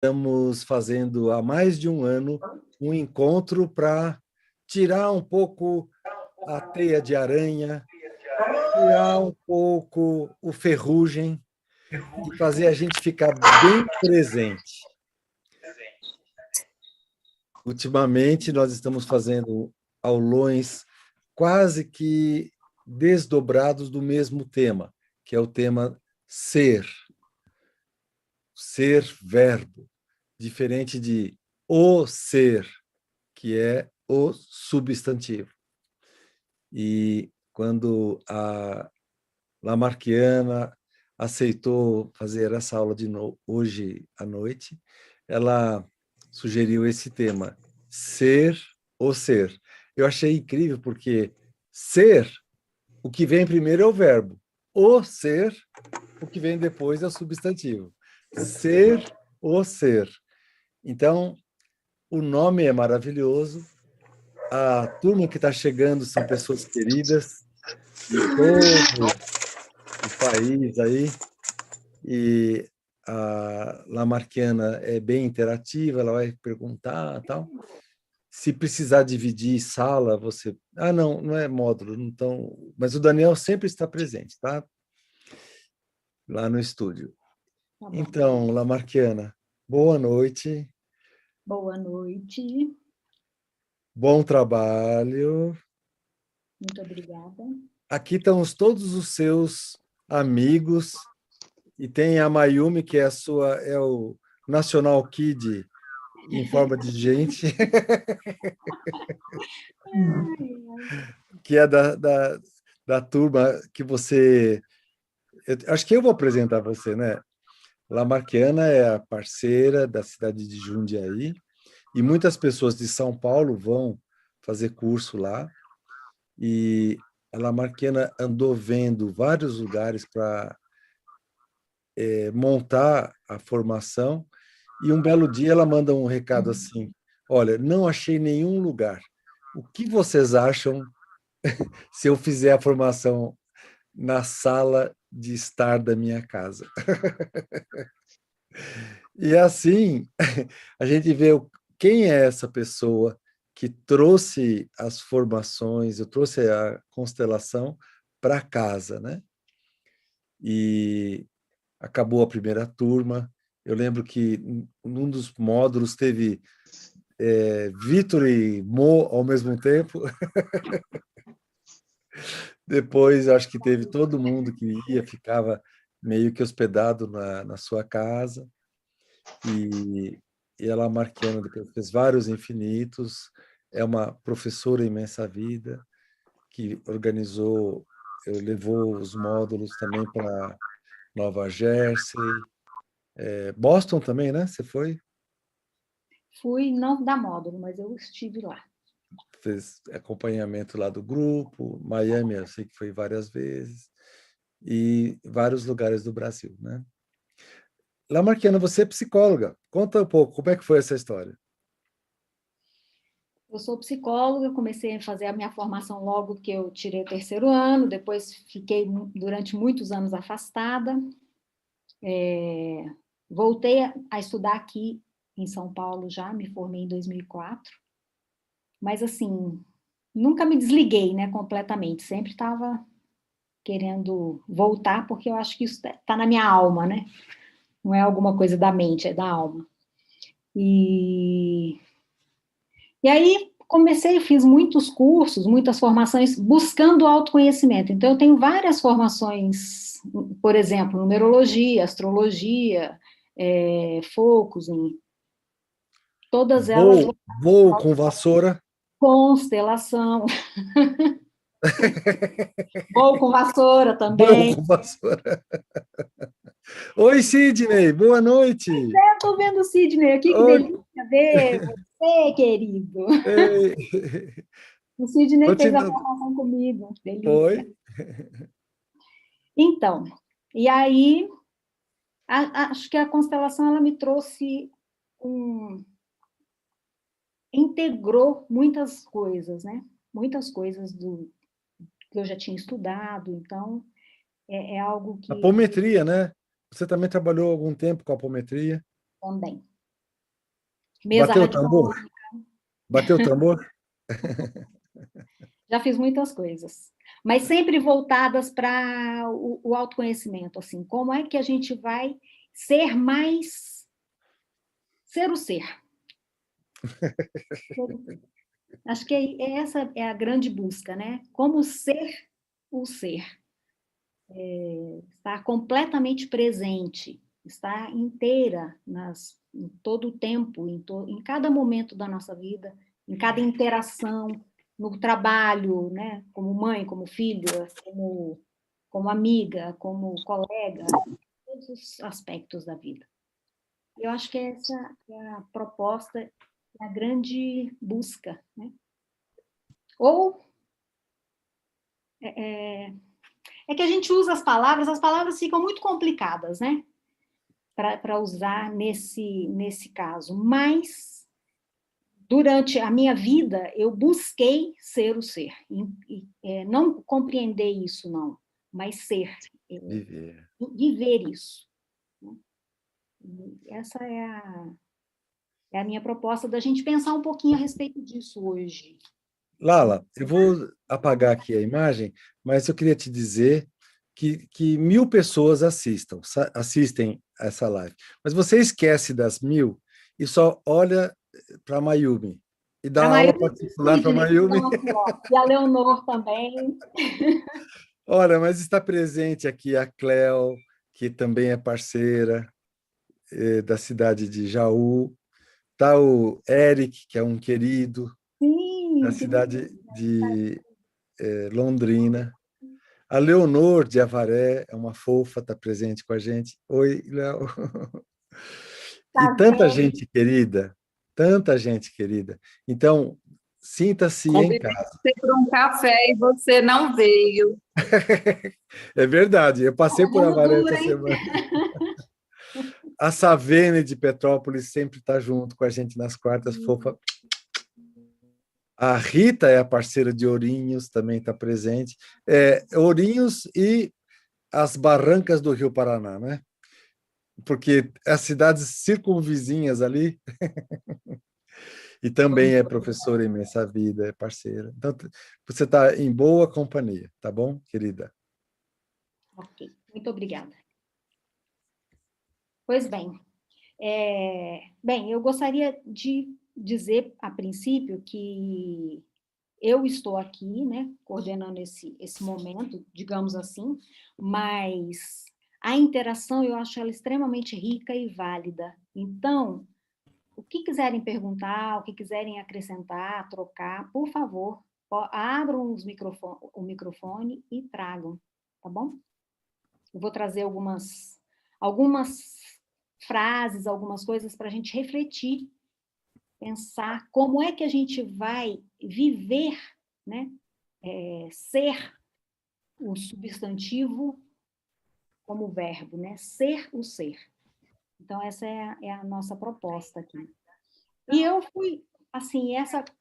Estamos fazendo há mais de um ano um encontro para tirar um pouco a teia de aranha, tirar um pouco o ferrugem e fazer a gente ficar bem presente. Ultimamente, nós estamos fazendo aulões quase que desdobrados do mesmo tema, que é o tema ser, ser verbo, diferente de o ser, que é o substantivo. E quando a Lamarckiana aceitou fazer essa aula de hoje à noite, ela sugeriu esse tema, ser ou ser. Eu achei incrível porque ser, o que vem primeiro é o verbo. O ser, o que vem depois é o substantivo. Ser ou ser. Então, o nome é maravilhoso. A turma que está chegando são pessoas queridas de todo o país aí, e a Lamarckiana é bem interativa, ela vai perguntar, tal. Se precisar dividir sala, você... Ah, não, não é módulo, então... Mas o Daniel sempre está presente, tá? Lá no estúdio. Tá bom. Então, Lamarckiana, boa noite. Boa noite. Bom trabalho. Muito obrigada. Aqui estão todos os seus amigos, e tem a Mayumi, que é a sua, é o National Kid em forma de gente, que é da turma que você... acho que eu vou apresentar você, né? Lamarckiana é a parceira da cidade de Jundiaí, e muitas pessoas de São Paulo vão fazer curso lá, e a Lamarckiana andou vendo vários lugares para montar a formação, e um belo dia ela manda um recado assim: olha, não achei nenhum lugar. O que vocês acham se eu fizer a formação na sala de estar da minha casa? E assim, a gente vê quem é essa pessoa que trouxe as formações, eu trouxe a constelação para casa, né? E acabou a primeira turma. Eu lembro que num dos módulos teve Vitor e Mo ao mesmo tempo. Depois, acho que teve todo mundo que ia, ficava meio que hospedado na sua casa. E, e ela, Marquiana, depois fez vários infinitos. É uma professora imensa vida, que organizou, levou os módulos também para Nova Jersey, Boston também, né? Você foi? Fui, não da módulo, mas eu estive lá. Fez acompanhamento lá do grupo, Miami, eu sei que foi várias vezes, e vários lugares do Brasil, né? Lamarckiana, você é psicóloga. Conta um pouco, como é que foi essa história? Eu sou psicóloga, comecei a fazer a minha formação logo que eu tirei o terceiro ano, depois fiquei durante muitos anos afastada. Voltei a estudar aqui em São Paulo já, me formei em 2004. Mas, assim, nunca me desliguei, né, completamente. Sempre estava querendo voltar, porque eu acho que isso está na minha alma, né? Não é alguma coisa da mente, é da alma. E aí comecei, fiz muitos cursos, muitas formações, buscando autoconhecimento. Então, eu tenho várias formações, por exemplo, numerologia, astrologia, focusing, todas elas, Voo com vassoura. constelação, voo com vassoura Voo também. com vassoura. Oi, Sidney, boa noite. Eu estou vendo o Sidney aqui, que Oi, delícia ver você, querido. ei. O Sidney fez a Continua. formação comigo, delícia. Foi? Então, e aí, acho que a constelação, ela me trouxe integrou muitas coisas, né? Muitas coisas que eu já tinha estudado, então, é algo que Apometria, né? Você também trabalhou algum tempo com apometria? também. Mesa Bateu o tambor? radiofônica, Bateu o tambor? já fiz muitas coisas. Mas sempre voltadas para o autoconhecimento, assim, como é que a gente vai ser mais, ser o ser. Acho que essa é a grande busca, né? Como ser o ser. Estar completamente presente, estar inteira em todo o tempo, em cada momento da nossa vida, em cada interação, no trabalho, né? Como mãe, como filha, como amiga, como colega, todos os aspectos da vida. Eu acho que essa é a proposta, é a grande busca, né? Ou é que a gente usa as palavras ficam muito complicadas, né? Para usar nesse caso. Mas, durante a minha vida, eu busquei ser o ser. Não compreender isso, não, mas ser. Viver. Viver isso. Essa é a minha proposta da gente pensar um pouquinho a respeito disso hoje. Lala, eu vou apagar aqui a imagem, mas eu queria te dizer que 1.000 pessoas assistem essa live. Mas você esquece das 1.000 e só olha para a Mayumi e dá Para a aula Mayumi e particular para a Sidney, que Mayumi. estão aqui, ó. E a Leonor também. Olha, mas está presente aqui a Cleo, que também é parceira da cidade de Jaú. Está o Eric, que é um querido da Sim, que cidade de Londrina. A Leonor de Avaré é uma fofa, está presente com a gente. Oi, Léo. E tá vendo. tanta gente querida. Então, sinta-se em Convidei casa. você para um café e você não veio. É verdade, eu passei por Vamos Avaré duro, essa hein? semana. A Savene de Petrópolis sempre está junto com a gente nas quartas, fofa. A Rita é a parceira de Ourinhos, também está presente. Ourinhos e as barrancas do Rio Paraná, né? Porque as cidades circunvizinhas ali, e também é professora imensa vida, é parceira. Então, você está em boa companhia, tá bom, querida? Ok, muito obrigada. Pois bem, eu gostaria de dizer, a princípio, que eu estou aqui, né, coordenando esse momento, digamos assim, mas a interação eu acho ela extremamente rica e válida. Então, o que quiserem perguntar, o que quiserem acrescentar, trocar, por favor, abram o microfone e tragam, tá bom? Eu vou trazer algumas frases, algumas coisas para a gente refletir, pensar como é que a gente vai viver, né? Ser o substantivo como verbo, né? Ser o ser. Então, essa é a nossa proposta aqui. E eu fui, assim,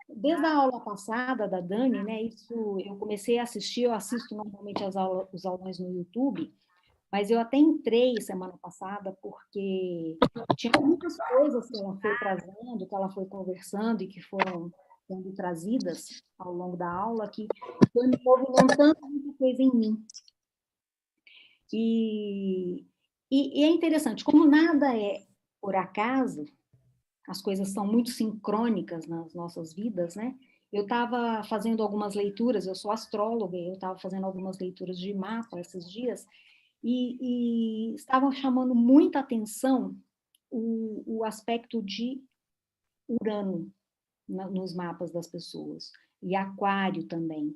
desde a aula passada da Dani, né? Isso eu comecei a assistir, eu assisto normalmente os aulões no YouTube, mas eu até entrei semana passada porque tinha muitas coisas que ela foi trazendo, que ela foi conversando e que foram sendo trazidas ao longo da aula que foi me movimentando muita coisa em mim. E é interessante, como nada é por acaso, as coisas são muito sincrônicas nas nossas vidas, né? Eu estava fazendo algumas leituras, eu sou astróloga, eu estava fazendo algumas leituras de mapa esses dias, e estavam chamando muita atenção o aspecto de Urano nos mapas das pessoas, e Aquário também.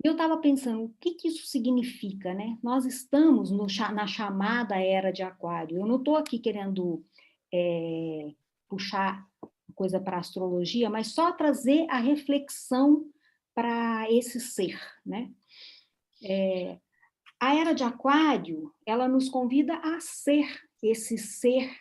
E eu estava pensando, o que isso significa, né? Nós estamos na chamada era de Aquário. Eu não estou aqui querendo puxar coisa para a astrologia, mas só trazer a reflexão para esse ser, né? A era de Aquário, ela nos convida a ser esse ser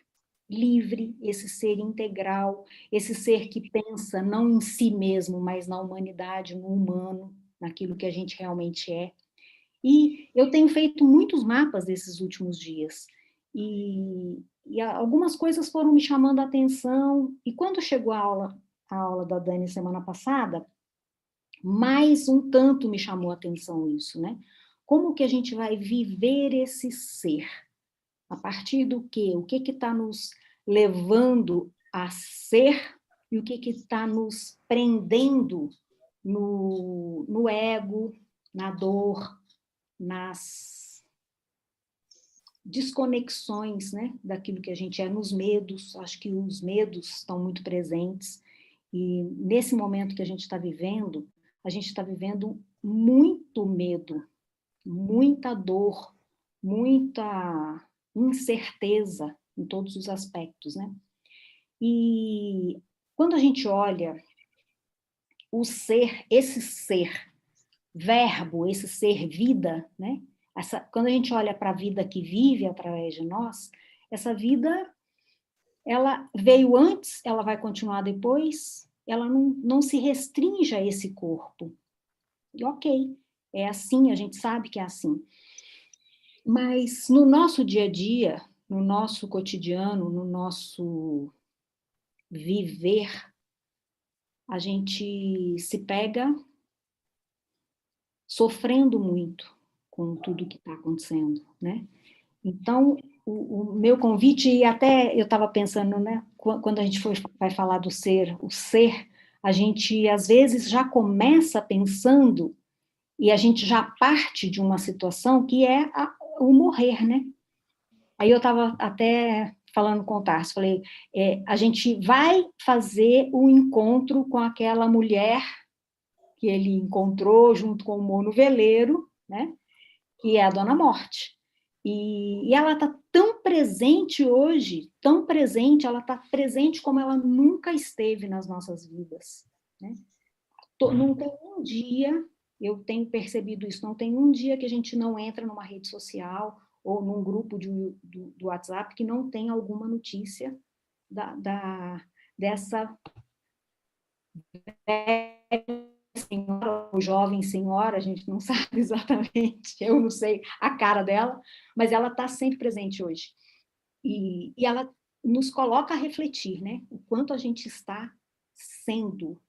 livre, esse ser integral, esse ser que pensa não em si mesmo, mas na humanidade, no humano, naquilo que a gente realmente é. E eu tenho feito muitos mapas desses últimos dias. E algumas coisas foram me chamando a atenção, e quando chegou a aula da Dani semana passada, mais um tanto me chamou a atenção isso, né? Como que a gente vai viver esse ser? A partir do quê? O que está nos levando a ser e o que está nos prendendo no ego, na dor, nas desconexões, né, daquilo que a gente é, nos medos. Acho que os medos estão muito presentes, e nesse momento que a gente está vivendo muito medo, muita dor, muita incerteza em todos os aspectos, né? E quando a gente olha o ser, esse ser, verbo, esse ser vida, né? Quando a gente olha para a vida que vive através de nós, essa vida, ela veio antes, ela vai continuar depois, ela não se restringe a esse corpo. E ok, é assim, a gente sabe que é assim. Mas no nosso dia a dia, no nosso cotidiano, no nosso viver, a gente se pega sofrendo muito com tudo que está acontecendo, né? Então, o meu convite, e até eu estava pensando, né, quando a gente vai falar do ser, o ser, a gente às vezes já começa pensando e a gente já parte de uma situação que é o morrer, né? Aí eu estava até falando com o Tarso, falei, a gente vai fazer o encontro com aquela mulher que ele encontrou junto com o Mono Veleiro, né? Que é a Dona Morte. E ela está tão presente hoje, tão presente, ela está presente como ela nunca esteve nas nossas vidas, né? Não tem um dia, eu tenho percebido isso, não tem um dia que a gente não entra numa rede social ou num grupo do WhatsApp que não tem alguma notícia dessa senhora ou jovem senhora, a gente não sabe exatamente, eu não sei a cara dela, mas ela está sempre presente hoje. E ela nos coloca a refletir, né? O quanto a gente está sendo,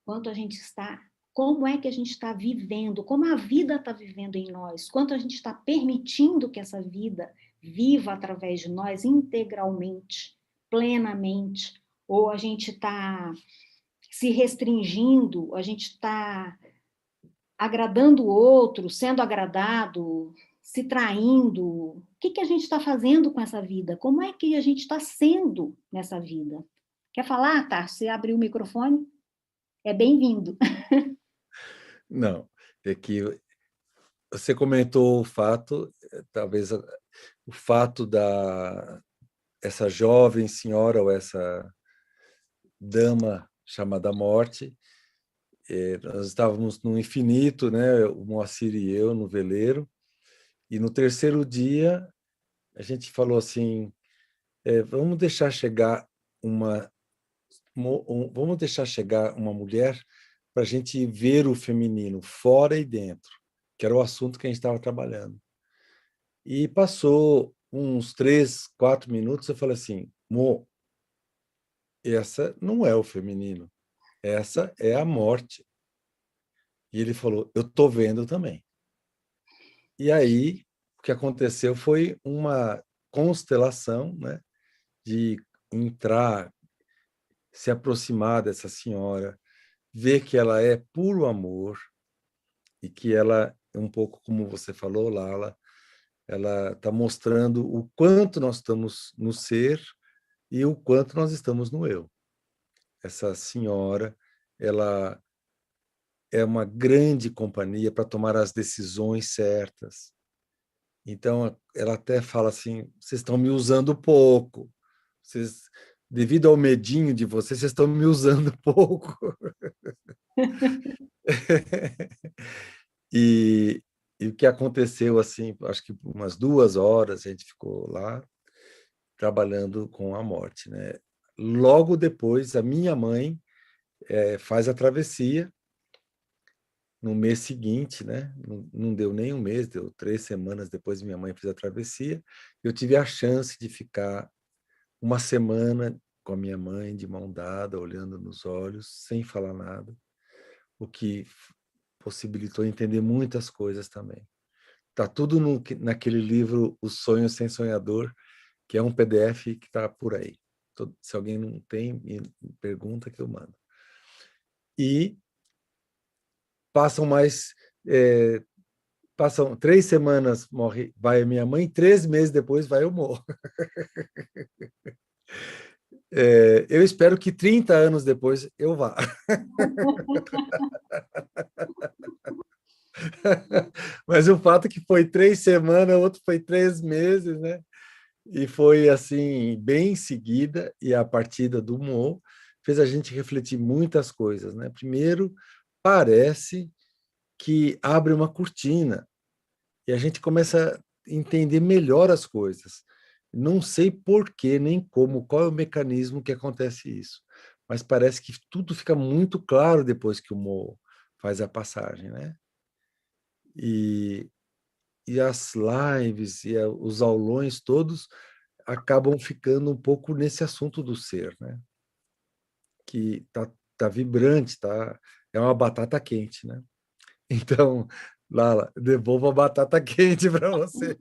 quanto a gente está, como é que a gente está vivendo, como a vida está vivendo em nós, quanto a gente está permitindo que essa vida viva através de nós integralmente, plenamente, ou a gente está se restringindo, a gente está agradando o outro, sendo agradado, se traindo. O que a gente está fazendo com essa vida? Como é que a gente está sendo nessa vida? Quer falar, tá? Você abriu o microfone? É bem-vindo. Não, é que você comentou o fato, talvez o fato essa jovem senhora ou essa dama chamada Morte, nós estávamos no infinito, né? O Moacir e eu no veleiro, e no terceiro dia a gente falou assim, vamos deixar chegar vamos deixar chegar uma mulher para a gente ver o feminino fora e dentro, que era o assunto que a gente estava trabalhando. E passou uns 3, 4 minutos, eu falei assim, Mo, essa não é o feminino, essa é a morte. E ele falou, eu estou vendo também. E aí, o que aconteceu foi uma constelação, né, de entrar, se aproximar dessa senhora, ver que ela é puro amor e que ela, um pouco como você falou, Lala, ela está mostrando o quanto nós estamos no ser e o quanto nós estamos no eu. Essa senhora, ela é uma grande companhia para tomar as decisões certas. Então, ela até fala assim, vocês estão me usando pouco. Vocês, devido ao medinho de vocês estão me usando pouco. E o que aconteceu, assim, acho que por umas 2 horas a gente ficou lá trabalhando com a morte, né? Logo depois, a minha mãe faz a travessia no mês seguinte, né? Não deu nem um mês, deu 3 semanas depois minha mãe fez a travessia. Eu tive a chance de ficar uma semana com a minha mãe, de mão dada, olhando nos olhos, sem falar nada, o que possibilitou entender muitas coisas também. Tá tudo naquele livro O Sonho Sem Sonhador, que é um PDF que está por aí. Se alguém não tem, me pergunta que eu mando. E passam mais... passam 3 semanas, vai a minha mãe, 3 meses depois vai eu morro. Eu espero que 30 anos depois eu vá. Mas o fato é que foi 3 semanas, outro foi 3 meses, né? E foi assim, bem em seguida, e a partida do Mo fez a gente refletir muitas coisas, né? Primeiro, parece que abre uma cortina e a gente começa a entender melhor as coisas. Não sei por quê, nem como, qual é o mecanismo que acontece isso, mas parece que tudo fica muito claro depois que o Mo faz a passagem, né? E, e as lives e os aulões todos acabam ficando um pouco nesse assunto do ser, né? Que tá vibrante, é uma batata quente, né? Então, Lala, devolvo a batata quente para você.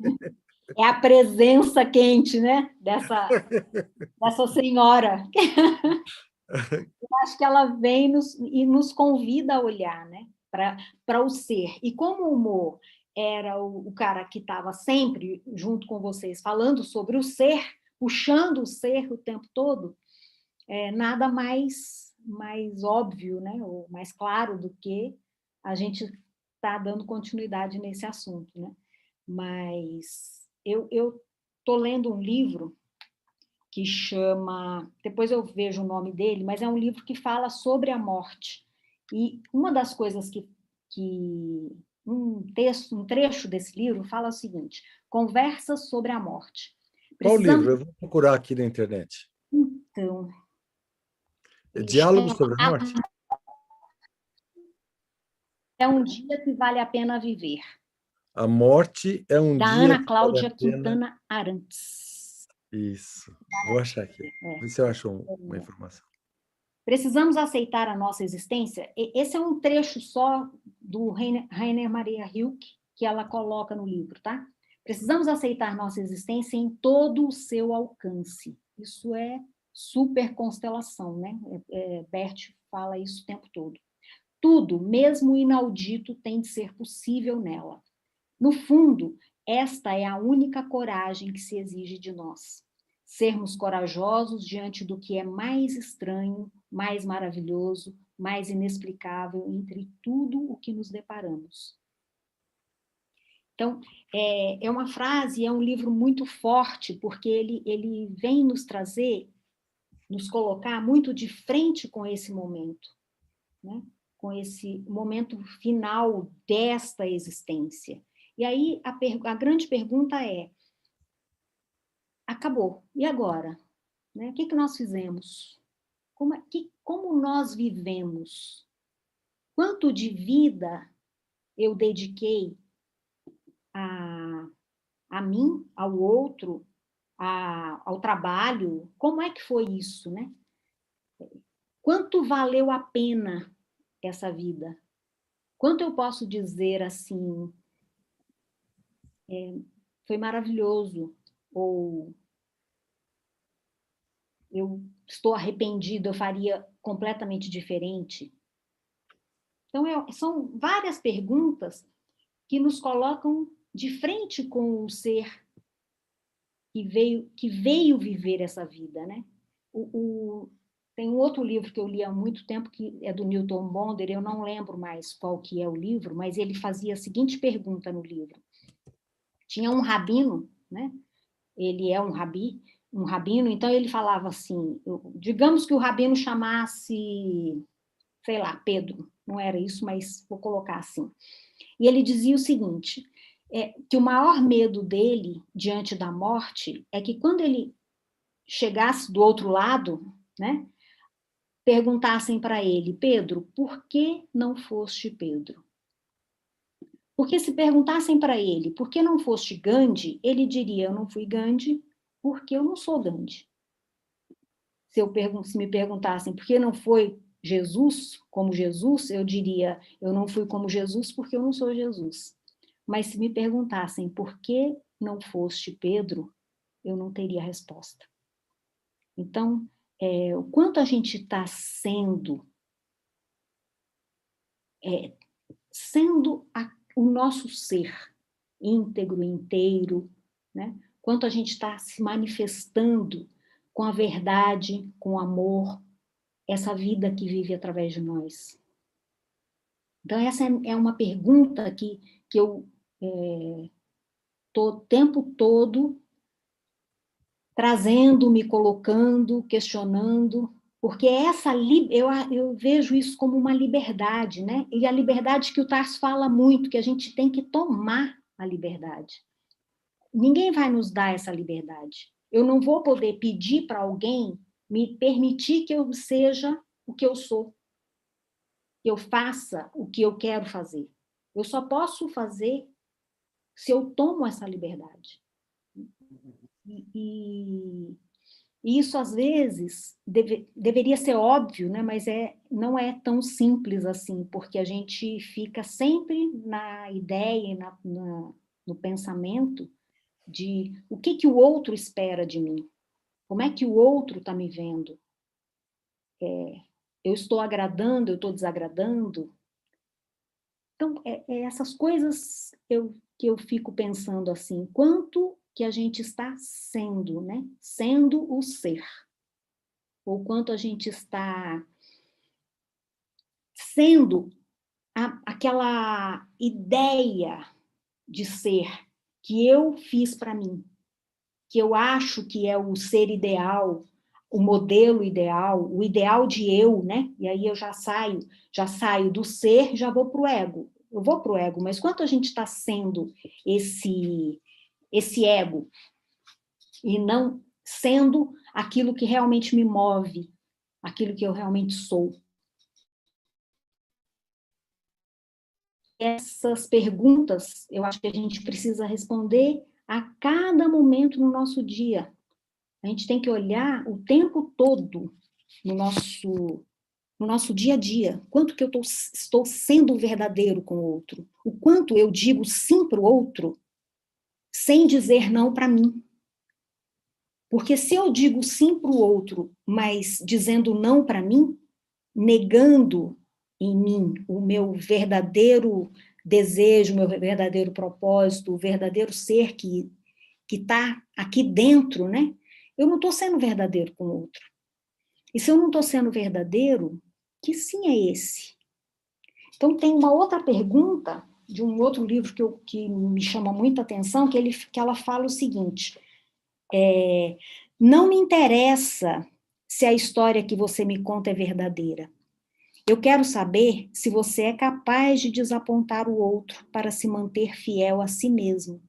É a presença quente, né? Dessa senhora. Eu acho que ela vem e nos convida a olhar, né? Para o ser. E como o humor era o cara que estava sempre junto com vocês, falando sobre o ser, puxando o ser o tempo todo, nada mais óbvio, né? Ou mais claro do que a gente está dando continuidade nesse assunto, né? Mas eu estou lendo um livro que chama, depois eu vejo o nome dele, mas é um livro que fala sobre a morte. E uma das coisas que um trecho desse livro fala o seguinte: conversas sobre a morte. Qual Precisamos, livro? Eu vou procurar aqui na internet. então, ele Diálogo chama sobre a morte? É um Dia que Vale a Pena Viver, A morte é um da dia Ana que vale a Cláudia pena. Quintana Arantes. Isso. Vou achar aqui. Vê se eu acho uma informação. Precisamos aceitar a nossa existência? Esse é um trecho só do Rainer Maria Rilke, que ela coloca no livro, tá? Precisamos aceitar nossa existência em todo o seu alcance. Isso é super constelação, né? Bert fala isso o tempo todo. Tudo, mesmo inaudito, tem de ser possível nela. No fundo, esta é a única coragem que se exige de nós. Sermos corajosos diante do que é mais estranho, mais maravilhoso, mais inexplicável entre tudo o que nos deparamos. Então, é uma frase, é um livro muito forte, porque ele vem nos trazer, nos colocar muito de frente com esse momento, né? Com esse momento final desta existência. E aí a grande pergunta é: acabou, e agora? Né? O que nós fizemos? Como nós vivemos? Quanto de vida eu dediquei a mim, ao outro, ao trabalho? Como é que foi isso, né? Quanto valeu a pena essa vida? Quanto eu posso dizer assim, foi maravilhoso, ou eu estou arrependido, eu faria completamente diferente? Então, são várias perguntas que nos colocam de frente com o ser que veio viver essa vida, né? Tem um outro livro que eu li há muito tempo, que é do Newton Bonder, eu não lembro mais qual que é o livro, mas ele fazia a seguinte pergunta no livro. Tinha um rabino, né? Ele é um rabino, então ele falava assim, digamos que o rabino chamasse, sei lá, Pedro, não era isso, mas vou colocar assim. E ele dizia o seguinte, que o maior medo dele diante da morte é que quando ele chegasse do outro lado, né, perguntassem para ele: Pedro, por que não foste Pedro? Porque se perguntassem para ele, por que não foste Gandhi? Ele diria, eu não fui Gandhi porque eu não sou Gandhi. Se me perguntassem por que não foi Jesus, como Jesus, eu diria, eu não fui como Jesus porque eu não sou Jesus. Mas se me perguntassem por que não foste Pedro, eu não teria resposta. Então, o quanto a gente está sendo o nosso ser íntegro, inteiro, né? Quanto a gente está se manifestando com a verdade, com o amor, essa vida que vive através de nós. Então, essa é uma pergunta que eu estou o tempo todo trazendo, me colocando, questionando, porque eu vejo isso como uma liberdade, né? E a liberdade que o Tarso fala muito, que a gente tem que tomar a liberdade. Ninguém vai nos dar essa liberdade. Eu não vou poder pedir para alguém me permitir que eu seja o que eu sou, que eu faça o que eu quero fazer. Eu só posso fazer se eu tomo essa liberdade. E isso, às vezes, deveria ser óbvio, né? Mas não é tão simples assim, porque a gente fica sempre na ideia, no pensamento de o que o outro espera de mim, como é que o outro está me vendo. Eu estou agradando, eu estou desagradando. Então, essas coisas que eu fico pensando assim, quanto que a gente está sendo, né? Sendo o ser. Ou quanto a gente está sendo aquela ideia de ser que eu fiz para mim, que eu acho que é o ser ideal, o modelo ideal, o ideal de eu, né? E aí eu já saio do ser, já vou para o ego. Eu vou para o ego, mas quanto a gente está sendo esse ego e não sendo aquilo que realmente me move, aquilo que eu realmente sou. Essas perguntas, eu acho que a gente precisa responder a cada momento no nosso dia. A gente tem que olhar o tempo todo no nosso dia a dia. Quanto que eu estou sendo verdadeiro com o outro. O quanto eu digo sim para o outro sem dizer não para mim. Porque se eu digo sim para o outro, mas dizendo não para mim, negando em mim o meu verdadeiro desejo, o meu verdadeiro propósito, o verdadeiro ser que está aqui dentro, né? Eu não estou sendo verdadeiro com o outro. E se eu não estou sendo verdadeiro, que sim é esse? Então, tem uma outra pergunta de um outro livro que me chama muita atenção, que ela fala o seguinte, não me interessa se a história que você me conta é verdadeira. Eu quero saber se você é capaz de desapontar o outro para se manter fiel a si mesmo.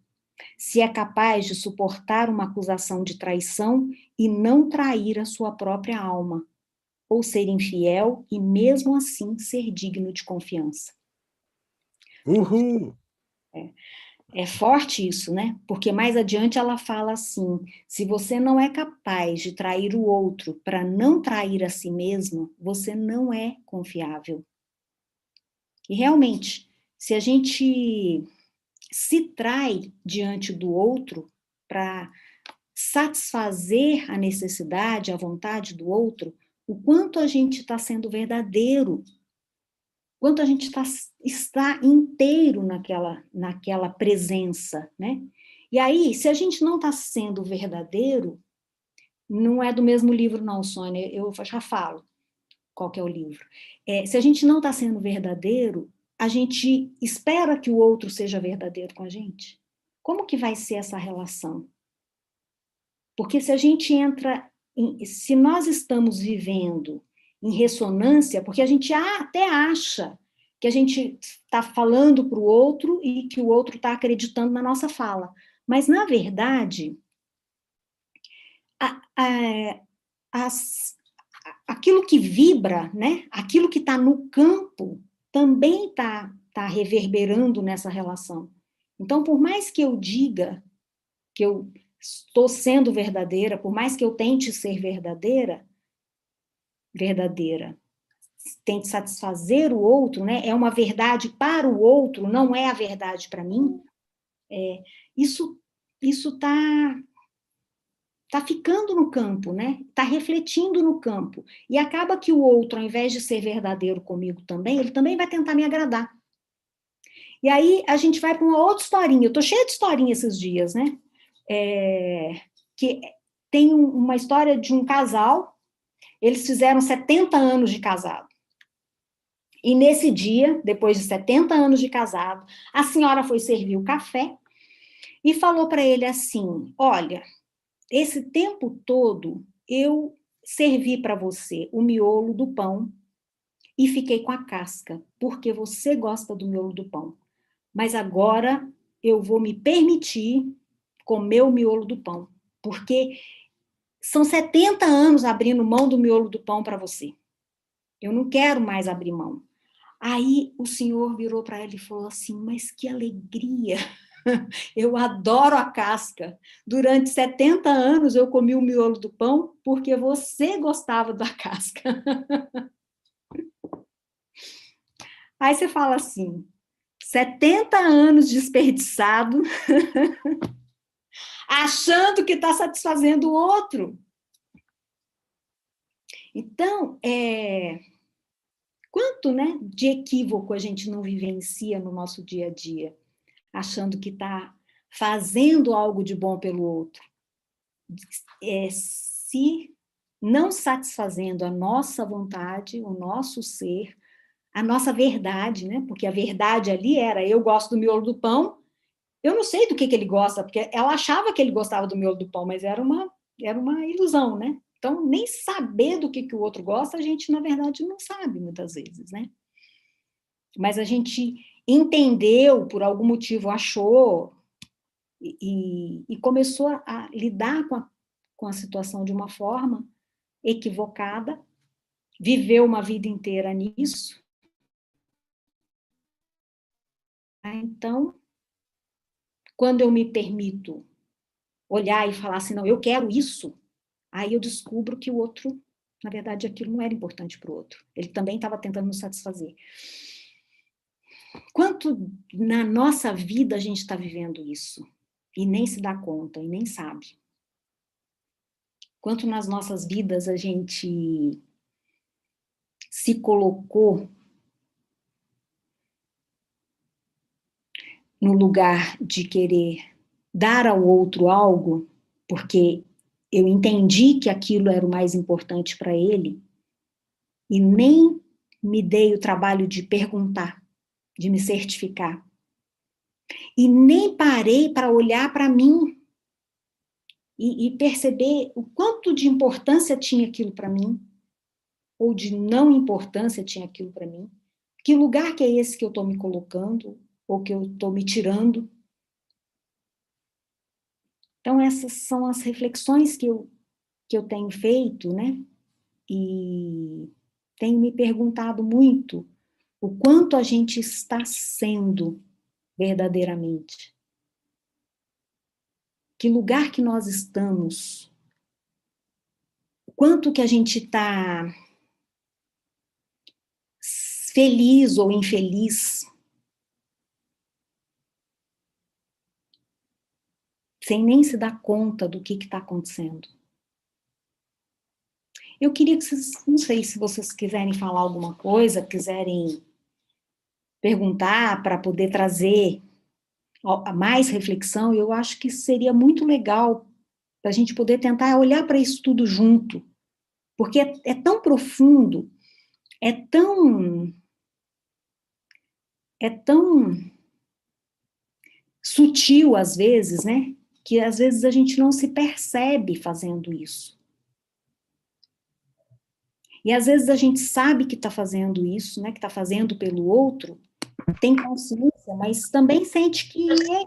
Se é capaz de suportar uma acusação de traição e não trair a sua própria alma, ou ser infiel e mesmo assim ser digno de confiança. Uhul! É forte isso, né? Porque mais adiante ela fala assim, se você não é capaz de trair o outro para não trair a si mesmo, você não é confiável. E realmente, se a gente se trai diante do outro para satisfazer a necessidade, a vontade do outro, o quanto a gente está sendo verdadeiro, quanto a gente está inteiro naquela presença, né? E aí, se a gente não está sendo verdadeiro, não é do mesmo livro não, Sônia, eu já falo qual que é o livro. Se a gente não está sendo verdadeiro, a gente espera que o outro seja verdadeiro com a gente? Como que vai ser essa relação? Porque se a gente se nós estamos vivendo em ressonância, porque a gente até acha que a gente está falando para o outro e que o outro está acreditando na nossa fala. Mas, na verdade, aquilo que vibra, né? Aquilo que está no campo, também está está reverberando nessa relação. Então, por mais que eu diga que eu estou sendo verdadeira, por mais que eu tente ser verdadeira, tente satisfazer o outro, né? É uma verdade para o outro, não é a verdade para mim. Isso tá ficando no campo, né? Tá refletindo no campo. E acaba que o outro, ao invés de ser verdadeiro comigo também, ele também vai tentar me agradar. E aí a gente vai para uma outra historinha. Eu tô cheia de historinha esses dias, né? Que tem uma história de um casal, eles fizeram 70 anos de casado. E nesse dia, depois de 70 anos de casado, a senhora foi servir o café e falou para ele assim: olha, esse tempo todo eu servi para você o miolo do pão e fiquei com a casca, porque você gosta do miolo do pão. Mas agora eu vou me permitir comer o miolo do pão, porque são 70 anos abrindo mão do miolo do pão para você. Eu não quero mais abrir mão. Aí o senhor virou para ela e falou assim: mas que alegria! Eu adoro a casca. Durante 70 anos eu comi o miolo do pão porque você gostava da casca. Aí você fala assim: 70 anos desperdiçado, achando que está satisfazendo o outro. Então, quanto, né, de equívoco a gente não vivencia no nosso dia a dia, achando que está fazendo algo de bom pelo outro, se não satisfazendo a nossa vontade, o nosso ser, a nossa verdade, né? Porque a verdade ali era: eu gosto do miolo do pão. Eu não sei do que ele gosta, porque ela achava que ele gostava do miolo do pão, mas era uma ilusão, né? Então, nem saber do que o outro gosta, a gente, na verdade, não sabe muitas vezes, né? Mas a gente entendeu, por algum motivo achou, e começou a lidar com a situação de uma forma equivocada, viveu uma vida inteira nisso. Então, quando eu me permito olhar e falar assim: não, eu quero isso, aí eu descubro que o outro, na verdade, aquilo não era importante para o outro. Ele também estava tentando nos satisfazer. Quanto na nossa vida a gente está vivendo isso e nem se dá conta, e nem sabe. Quanto nas nossas vidas a gente se colocou no lugar de querer dar ao outro algo, porque eu entendi que aquilo era o mais importante para ele, e nem me dei o trabalho de perguntar, de me certificar. E nem parei para olhar para mim e perceber o quanto de importância tinha aquilo para mim, ou de não importância tinha aquilo para mim. Que lugar que é esse que eu estou me colocando, ou que eu estou me tirando? Então, essas são as reflexões que eu tenho feito, né? E tenho me perguntado muito o quanto a gente está sendo verdadeiramente. Que lugar que nós estamos? Quanto que a gente está feliz ou infeliz, sem nem se dar conta do que está acontecendo. Eu queria que vocês, não sei se vocês quiserem falar alguma coisa, quiserem perguntar para poder trazer a mais reflexão, eu acho que seria muito legal para a gente poder tentar olhar para isso tudo junto, porque é tão profundo, é tão sutil às vezes, né? Que às vezes a gente não se percebe fazendo isso. E às vezes a gente sabe que está fazendo isso, né? Que está fazendo pelo outro, tem consciência, mas também sente que é.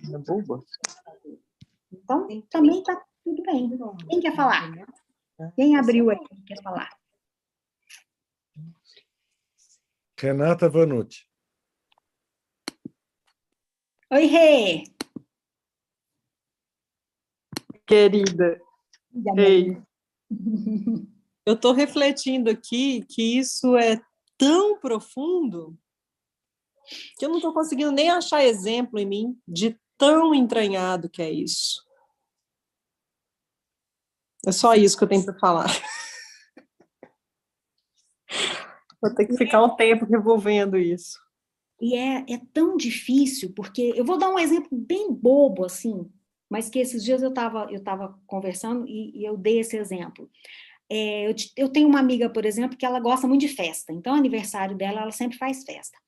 Então, também está tudo bem. Quem quer falar? Quem abriu aí quer falar? Renata Vanucci. Oi, Rê! Querida, ei, Ei. eu estou refletindo aqui que isso é tão profundo que eu não estou conseguindo nem achar exemplo em mim de tão entranhado que é isso. É só isso que eu tenho para falar. Vou ter que ficar um tempo revolvendo isso. E é tão difícil, porque eu vou dar um exemplo bem bobo, assim, mas que esses dias eu estava conversando e eu dei esse exemplo. Eu tenho uma amiga, por exemplo, que ela gosta muito de festa, então, aniversário dela, ela sempre faz festa.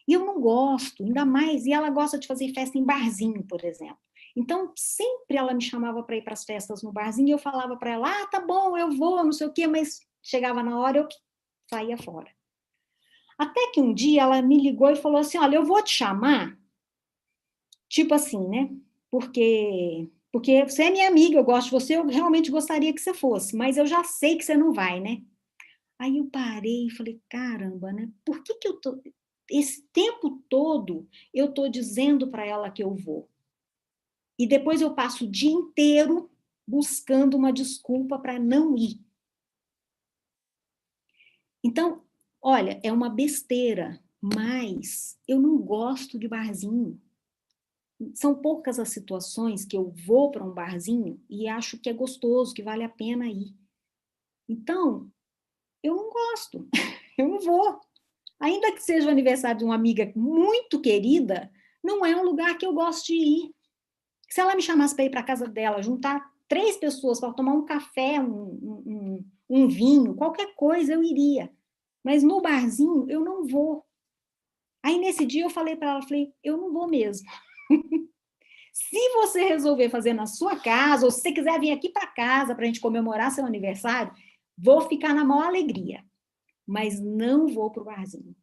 E eu não gosto, ainda mais, e ela gosta de fazer festa em barzinho, por exemplo. Então, sempre ela me chamava para ir para as festas no barzinho e eu falava para ela, tá bom, eu vou, não sei o quê, mas chegava na hora, eu saía fora. Até que um dia ela me ligou e falou assim, olha, eu vou te chamar, tipo assim, né? Porque você é minha amiga, eu gosto de você, eu realmente gostaria que você fosse, mas eu já sei que você não vai, né? Aí eu parei e falei, caramba, né? Por que eu tô... Esse tempo todo eu tô dizendo para ela que eu vou. E depois eu passo o dia inteiro buscando uma desculpa para não ir. Então, olha, é uma besteira, mas eu não gosto de barzinho. São poucas as situações que eu vou para um barzinho e acho que é gostoso, que vale a pena ir. Então, eu não gosto, eu não vou. Ainda que seja o aniversário de uma amiga muito querida, não é um lugar que eu gosto de ir. Se ela me chamasse para ir para a casa dela, juntar 3 pessoas para tomar um café, um vinho, qualquer coisa, eu iria. Mas no barzinho, eu não vou. Aí, nesse dia, eu falei para ela, falei, eu não vou mesmo. Se você resolver fazer na sua casa, ou se você quiser vir aqui para casa para a gente comemorar seu aniversário, vou ficar na maior alegria. Mas não vou para o barzinho.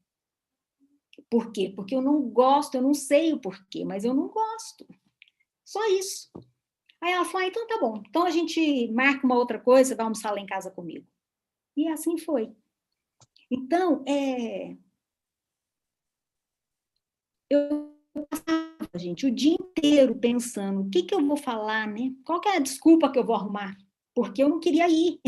Por quê? Porque eu não gosto, eu não sei o porquê, mas eu não gosto. Só isso. Aí ela falou, então tá bom. Então a gente marca uma outra coisa, você vai almoçar lá em casa comigo. E assim foi. Então, eu passava, gente, o dia inteiro pensando, o que eu vou falar, né? Qual que é a desculpa que eu vou arrumar? Porque eu não queria ir.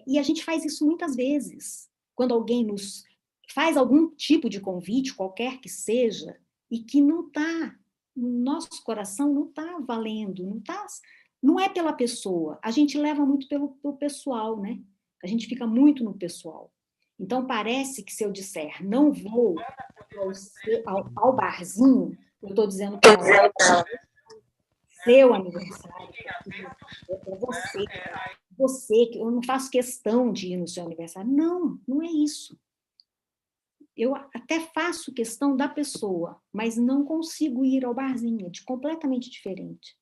E a gente faz isso muitas vezes. Quando alguém nos faz algum tipo de convite, qualquer que seja, e que não está, no nosso coração não está valendo, não é pela pessoa. A gente leva muito pelo pessoal, né? A gente fica muito no pessoal. Então, parece que se eu disser não vou ao barzinho, eu estou dizendo para ela, seu aniversário, é você, que eu não faço questão de ir no seu aniversário. Não, não é isso. Eu até faço questão da pessoa, mas não consigo ir ao barzinho, é completamente diferente.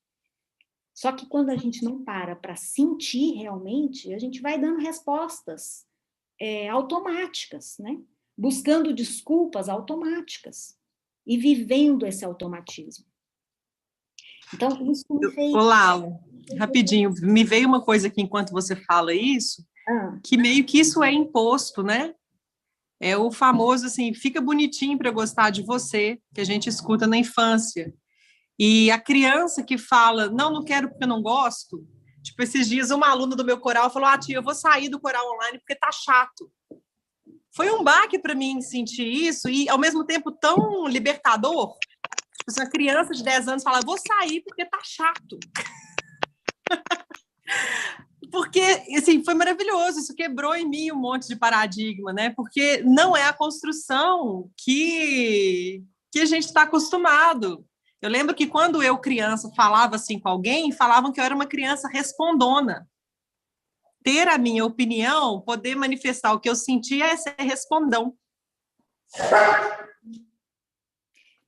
Só que quando a gente não para sentir realmente, a gente vai dando respostas automáticas, né? Buscando desculpas automáticas e vivendo esse automatismo. Então, isso me fez... Olá, rapidinho, me veio uma coisa aqui enquanto você fala isso, que meio que isso é imposto, né? É o famoso, assim, fica bonitinho para eu gostar de você, que a gente escuta na infância. E a criança que fala, não quero porque eu não gosto, tipo, esses dias uma aluna do meu coral falou, tia, eu vou sair do coral online porque tá chato. Foi um baque para mim sentir isso e, ao mesmo tempo, tão libertador. Tipo assim, uma criança de 10 anos fala, vou sair porque tá chato. Porque, assim, foi maravilhoso, isso quebrou em mim um monte de paradigma, né? Porque não é a construção que a gente está acostumado. Eu lembro que quando eu, criança, falava assim com alguém, falavam que eu era uma criança respondona. Ter a minha opinião, poder manifestar o que eu sentia é ser respondão.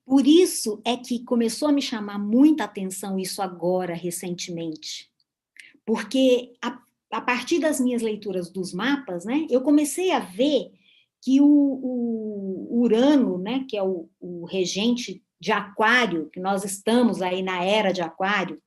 Por isso é que começou a me chamar muita atenção isso agora, recentemente. Porque a partir das minhas leituras dos mapas, né, eu comecei a ver que o Urano, né, que é o regente de Aquário, que nós estamos aí na era de Aquário,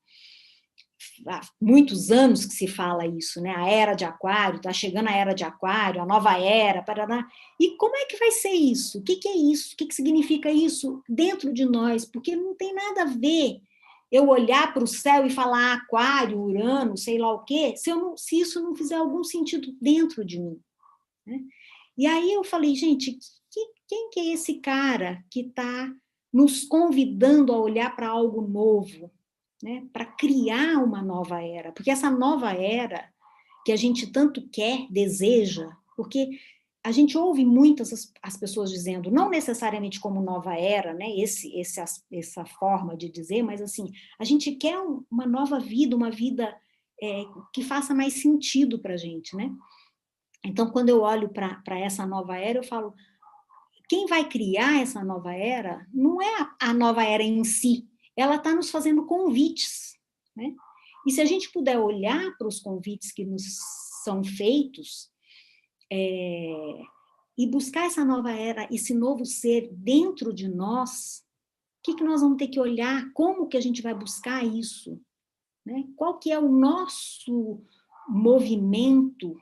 há muitos anos que se fala isso, né? A era de Aquário, está chegando a era de Aquário, a nova era, paraná. E como é que vai ser isso? O que é isso? O que significa isso dentro de nós? Porque não tem nada a ver eu olhar para o céu e falar Aquário, Urano, sei lá o quê, se isso não fizer algum sentido dentro de mim, né? E aí eu falei, gente, quem que é esse cara que está nos convidando a olhar para algo novo, né? Para criar uma nova era? Porque essa nova era que a gente tanto quer, deseja, porque a gente ouve muitas as pessoas dizendo, não necessariamente como nova era, né? Essa forma de dizer, mas assim, a gente quer uma nova vida, uma vida que faça mais sentido para a gente, né? Então, quando eu olho para essa nova era, eu falo, quem vai criar essa nova era não é a nova era em si, ela está nos fazendo convites, né? E se a gente puder olhar para os convites que nos são feitos, e buscar essa nova era, esse novo ser dentro de nós, o que nós vamos ter que olhar? Como que a gente vai buscar isso? Né? Qual que é o nosso movimento?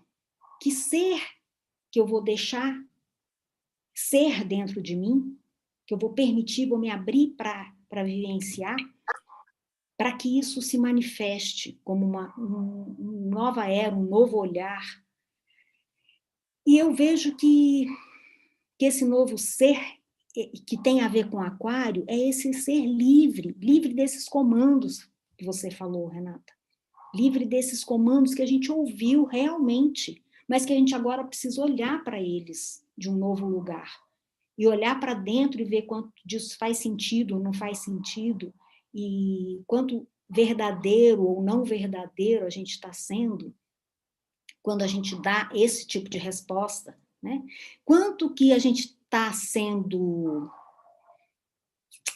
Que ser que eu vou deixar ser dentro de mim? Que eu vou permitir, vou me abrir para vivenciar? Para que isso se manifeste como uma nova era, um novo olhar. E eu vejo que esse novo ser que tem a ver com Aquário é esse ser livre, livre desses comandos que você falou, Renata. Livre desses comandos que a gente ouviu realmente, mas que a gente agora precisa olhar para eles de um novo lugar. E olhar para dentro e ver quanto disso faz sentido ou não faz sentido, e quanto verdadeiro ou não verdadeiro a gente está sendo quando a gente dá esse tipo de resposta, né? Quanto que a gente está sendo...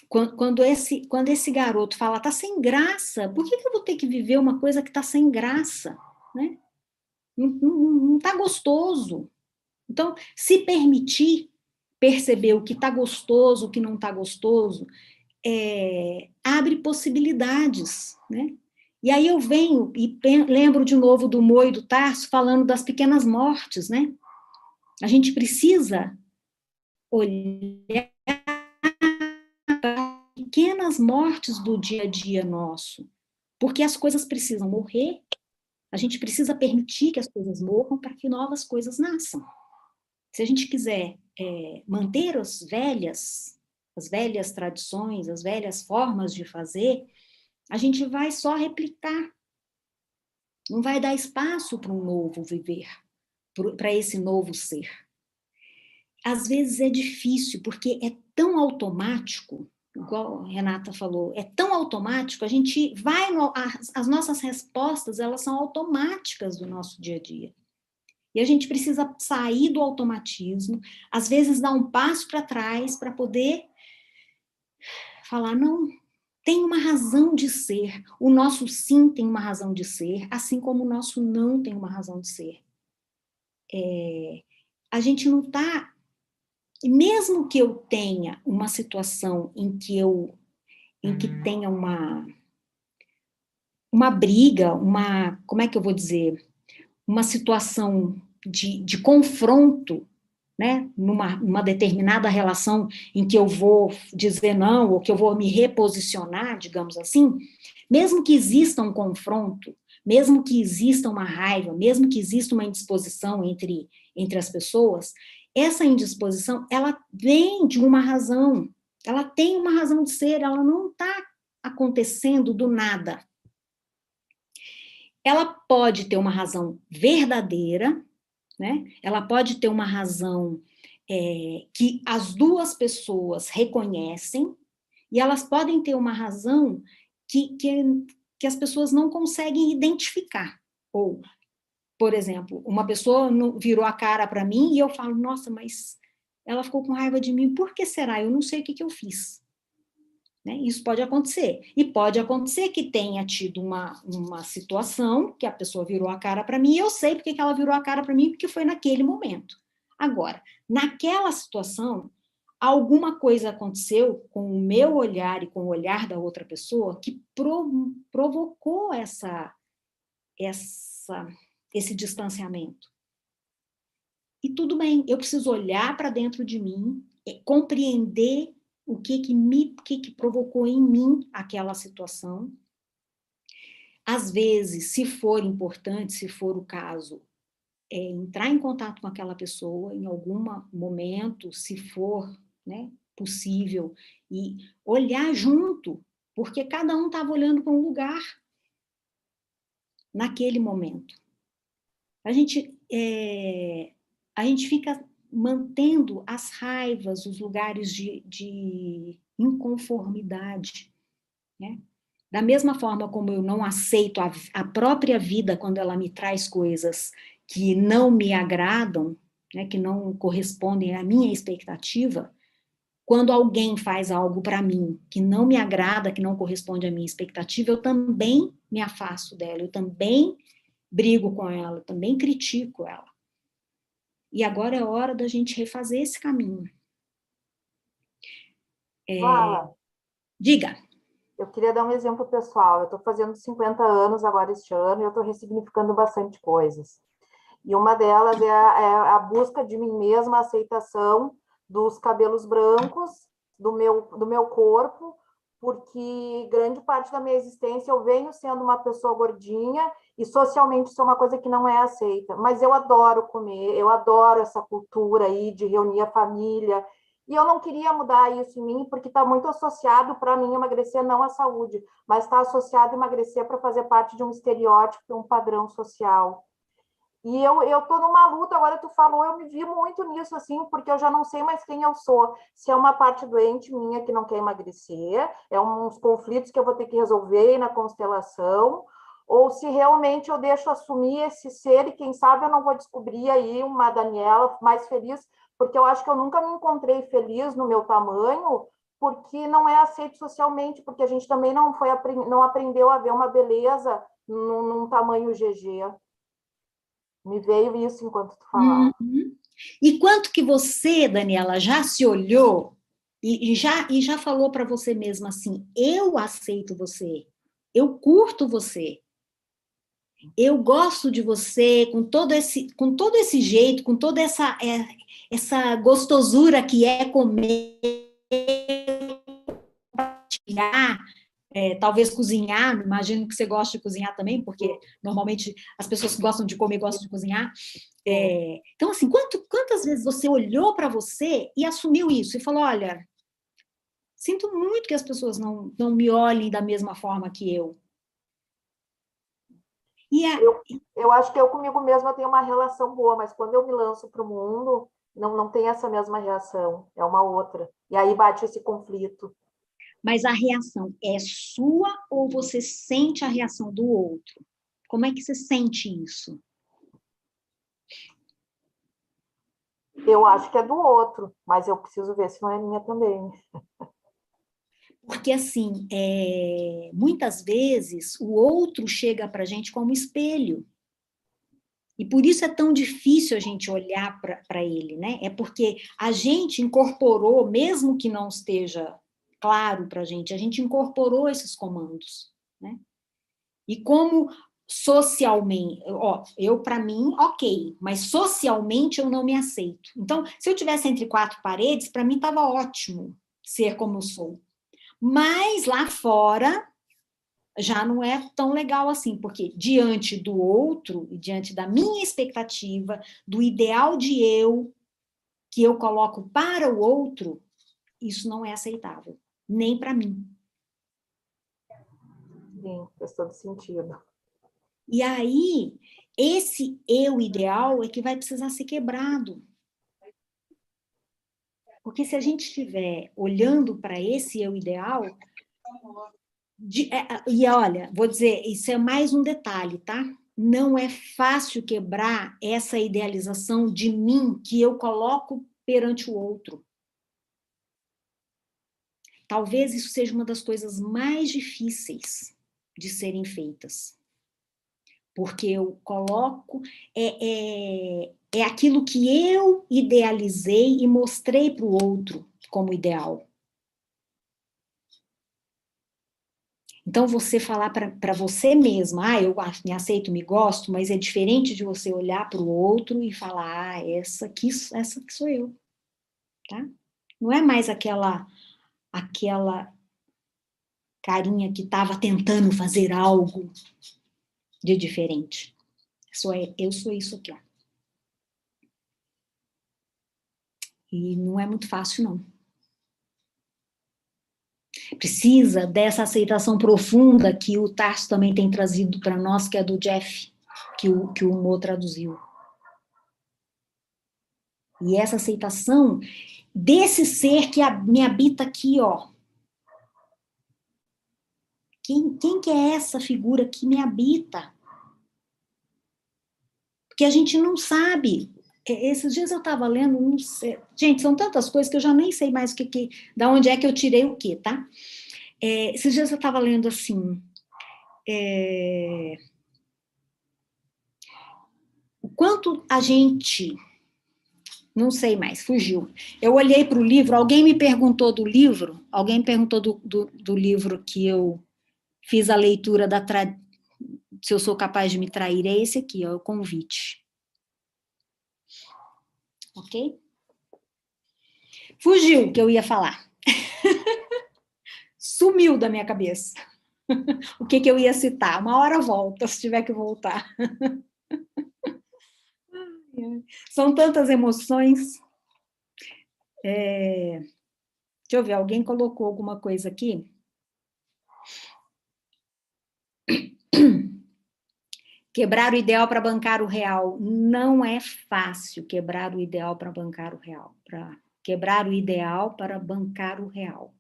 Quando esse garoto fala, está sem graça, por que eu vou ter que viver uma coisa que está sem graça? Né? Não está gostoso. Então, se permitir perceber o que está gostoso, o que não está gostoso, abre possibilidades, né? E aí eu venho e lembro de novo do Mo e do Tarso falando das pequenas mortes, né? A gente precisa olhar para pequenas mortes do dia a dia nosso, porque as coisas precisam morrer, a gente precisa permitir que as coisas morram para que novas coisas nasçam. Se a gente quiser manter as velhas tradições, as velhas formas de fazer, a gente vai só replicar. Não vai dar espaço para um novo viver, para esse novo ser. Às vezes é difícil, porque é tão automático, igual a Renata falou, é tão automático, a gente vai... as nossas respostas, elas são automáticas do nosso dia a dia. E a gente precisa sair do automatismo, às vezes dar um passo para trás para poder falar, não, tem uma razão de ser. O nosso sim tem uma razão de ser, assim como o nosso não tem uma razão de ser. A gente não está... Mesmo que eu tenha uma situação em que tenha uma briga, como é que eu vou dizer? Uma situação de confronto, né? Numa determinada relação em que eu vou dizer não, ou que eu vou me reposicionar, digamos assim, mesmo que exista um confronto, mesmo que exista uma raiva, mesmo que exista uma indisposição entre as pessoas, essa indisposição, ela vem de uma razão, ela tem uma razão de ser, ela não está acontecendo do nada. Ela pode ter uma razão verdadeira, né? Ela pode ter uma razão que as duas pessoas reconhecem, e elas podem ter uma razão que as pessoas não conseguem identificar. Ou, por exemplo, uma pessoa virou a cara para mim e eu falo, nossa, mas ela ficou com raiva de mim, por que será? Eu não sei o que eu fiz. Né? Isso pode acontecer. E pode acontecer que tenha tido uma situação que a pessoa virou a cara para mim e eu sei porque que ela virou a cara para mim, porque foi naquele momento. Agora, naquela situação, alguma coisa aconteceu com o meu olhar e com o olhar da outra pessoa que provocou esse distanciamento. E tudo bem, eu preciso olhar para dentro de mim, compreender o que provocou em mim aquela situação. Às vezes, se for importante, se for o caso, entrar em contato com aquela pessoa em algum momento, se for, né, possível, e olhar junto, porque cada um estava olhando para um lugar naquele momento. A gente fica mantendo as raivas, os lugares de inconformidade, né? Da mesma forma como eu não aceito a própria vida quando ela me traz coisas que não me agradam, né, que não correspondem à minha expectativa, quando alguém faz algo para mim que não me agrada, que não corresponde à minha expectativa, eu também me afasto dela, eu também brigo com ela, eu também critico ela. E agora é hora da gente refazer esse caminho. Vala, diga. Eu queria dar um exemplo pessoal. Eu estou fazendo 50 anos agora este ano e eu estou ressignificando bastante coisas. E uma delas é a busca de mim mesma, a aceitação dos cabelos brancos, do meu corpo, porque grande parte da minha existência eu venho sendo uma pessoa gordinha e socialmente isso é uma coisa que não é aceita. Mas eu adoro comer, eu adoro essa cultura aí de reunir a família. E eu não queria mudar isso em mim, porque está muito associado para mim emagrecer não à saúde, mas está associado a emagrecer para fazer parte de um estereótipo, um padrão social. E eu estou numa luta, agora tu falou, eu me vi muito nisso, assim, porque eu já não sei mais quem eu sou. Se é uma parte doente minha que não quer emagrecer, é uns conflitos que eu vou ter que resolver na constelação, ou se realmente eu deixo assumir esse ser e quem sabe eu não vou descobrir aí uma Daniela mais feliz, porque eu acho que eu nunca me encontrei feliz no meu tamanho, porque não é aceito socialmente, porque a gente também não aprendeu a ver uma beleza num tamanho GG. Me veio isso enquanto tu falava. Uhum. E quanto que você, Daniela, já se olhou e já falou para você mesma assim, eu aceito você, eu curto você, eu gosto de você com todo esse jeito, com toda essa gostosura que é comer, compartilhar, talvez cozinhar, imagino que você gosta de cozinhar também, porque normalmente as pessoas que gostam de comer gostam de cozinhar. Então, assim, quantas vezes você olhou para você e assumiu isso, e falou, olha, sinto muito que as pessoas não me olhem da mesma forma que eu. Eu acho que eu comigo mesma tenho uma relação boa, mas quando eu me lanço para o mundo, não tem essa mesma reação, é uma outra. E aí bate esse conflito. Mas a reação é sua ou você sente a reação do outro? Como é que você sente isso? Eu acho que é do outro, mas eu preciso ver se não é minha também. Porque, assim, muitas vezes o outro chega para a gente como espelho. E por isso é tão difícil a gente olhar para ele, né? É porque a gente incorporou, mesmo que não esteja claro para a gente incorporou esses comandos, né? E como socialmente, eu para mim, ok, mas socialmente eu não me aceito. Então, se eu tivesse entre quatro paredes, para mim estava ótimo ser como eu sou. Mas lá fora já não é tão legal assim, porque diante do outro e diante da minha expectativa, do ideal de eu que eu coloco para o outro, isso não é aceitável, nem para mim. Sim, faz todo sentido. E aí, esse eu ideal é que vai precisar ser quebrado. Porque se a gente estiver olhando para esse eu ideal, e olha, vou dizer, isso é mais um detalhe, tá? Não é fácil quebrar essa idealização de mim que eu coloco perante o outro. Talvez isso seja uma das coisas mais difíceis de serem feitas. Porque eu coloco, é aquilo que eu idealizei e mostrei para o outro como ideal. Então, você falar para você mesma, eu me aceito, me gosto, mas é diferente de você olhar para o outro e falar, essa que sou eu, tá? Não é mais aquela carinha que estava tentando fazer algo de diferente. Eu sou isso aqui, ó. E não é muito fácil, não. Precisa dessa aceitação profunda que o Tarso também tem trazido para nós, que é do Jeff, que o Mo traduziu. E essa aceitação desse ser que me habita aqui, ó. Quem que é essa figura que me habita? Porque a gente não sabe. Esses dias eu estava lendo, não sei. Gente, são tantas coisas que eu já nem sei mais da onde é que eu tirei o quê, tá? Esses dias eu estava lendo assim. O quanto a gente. Não sei mais, fugiu. Eu olhei para o livro, alguém me perguntou do livro, do livro que eu fiz a leitura Se Eu Sou Capaz de Me Trair, é esse aqui, ó, o Convite. Ok? Fugiu o que eu ia falar. Sumiu da minha cabeça. O que eu ia citar? Uma hora volta, se tiver que voltar. São tantas emoções. Deixa eu ver, alguém colocou alguma coisa aqui? Quebrar o ideal para bancar o real. Não é fácil quebrar o ideal para bancar o real. Quebrar o ideal para bancar o real.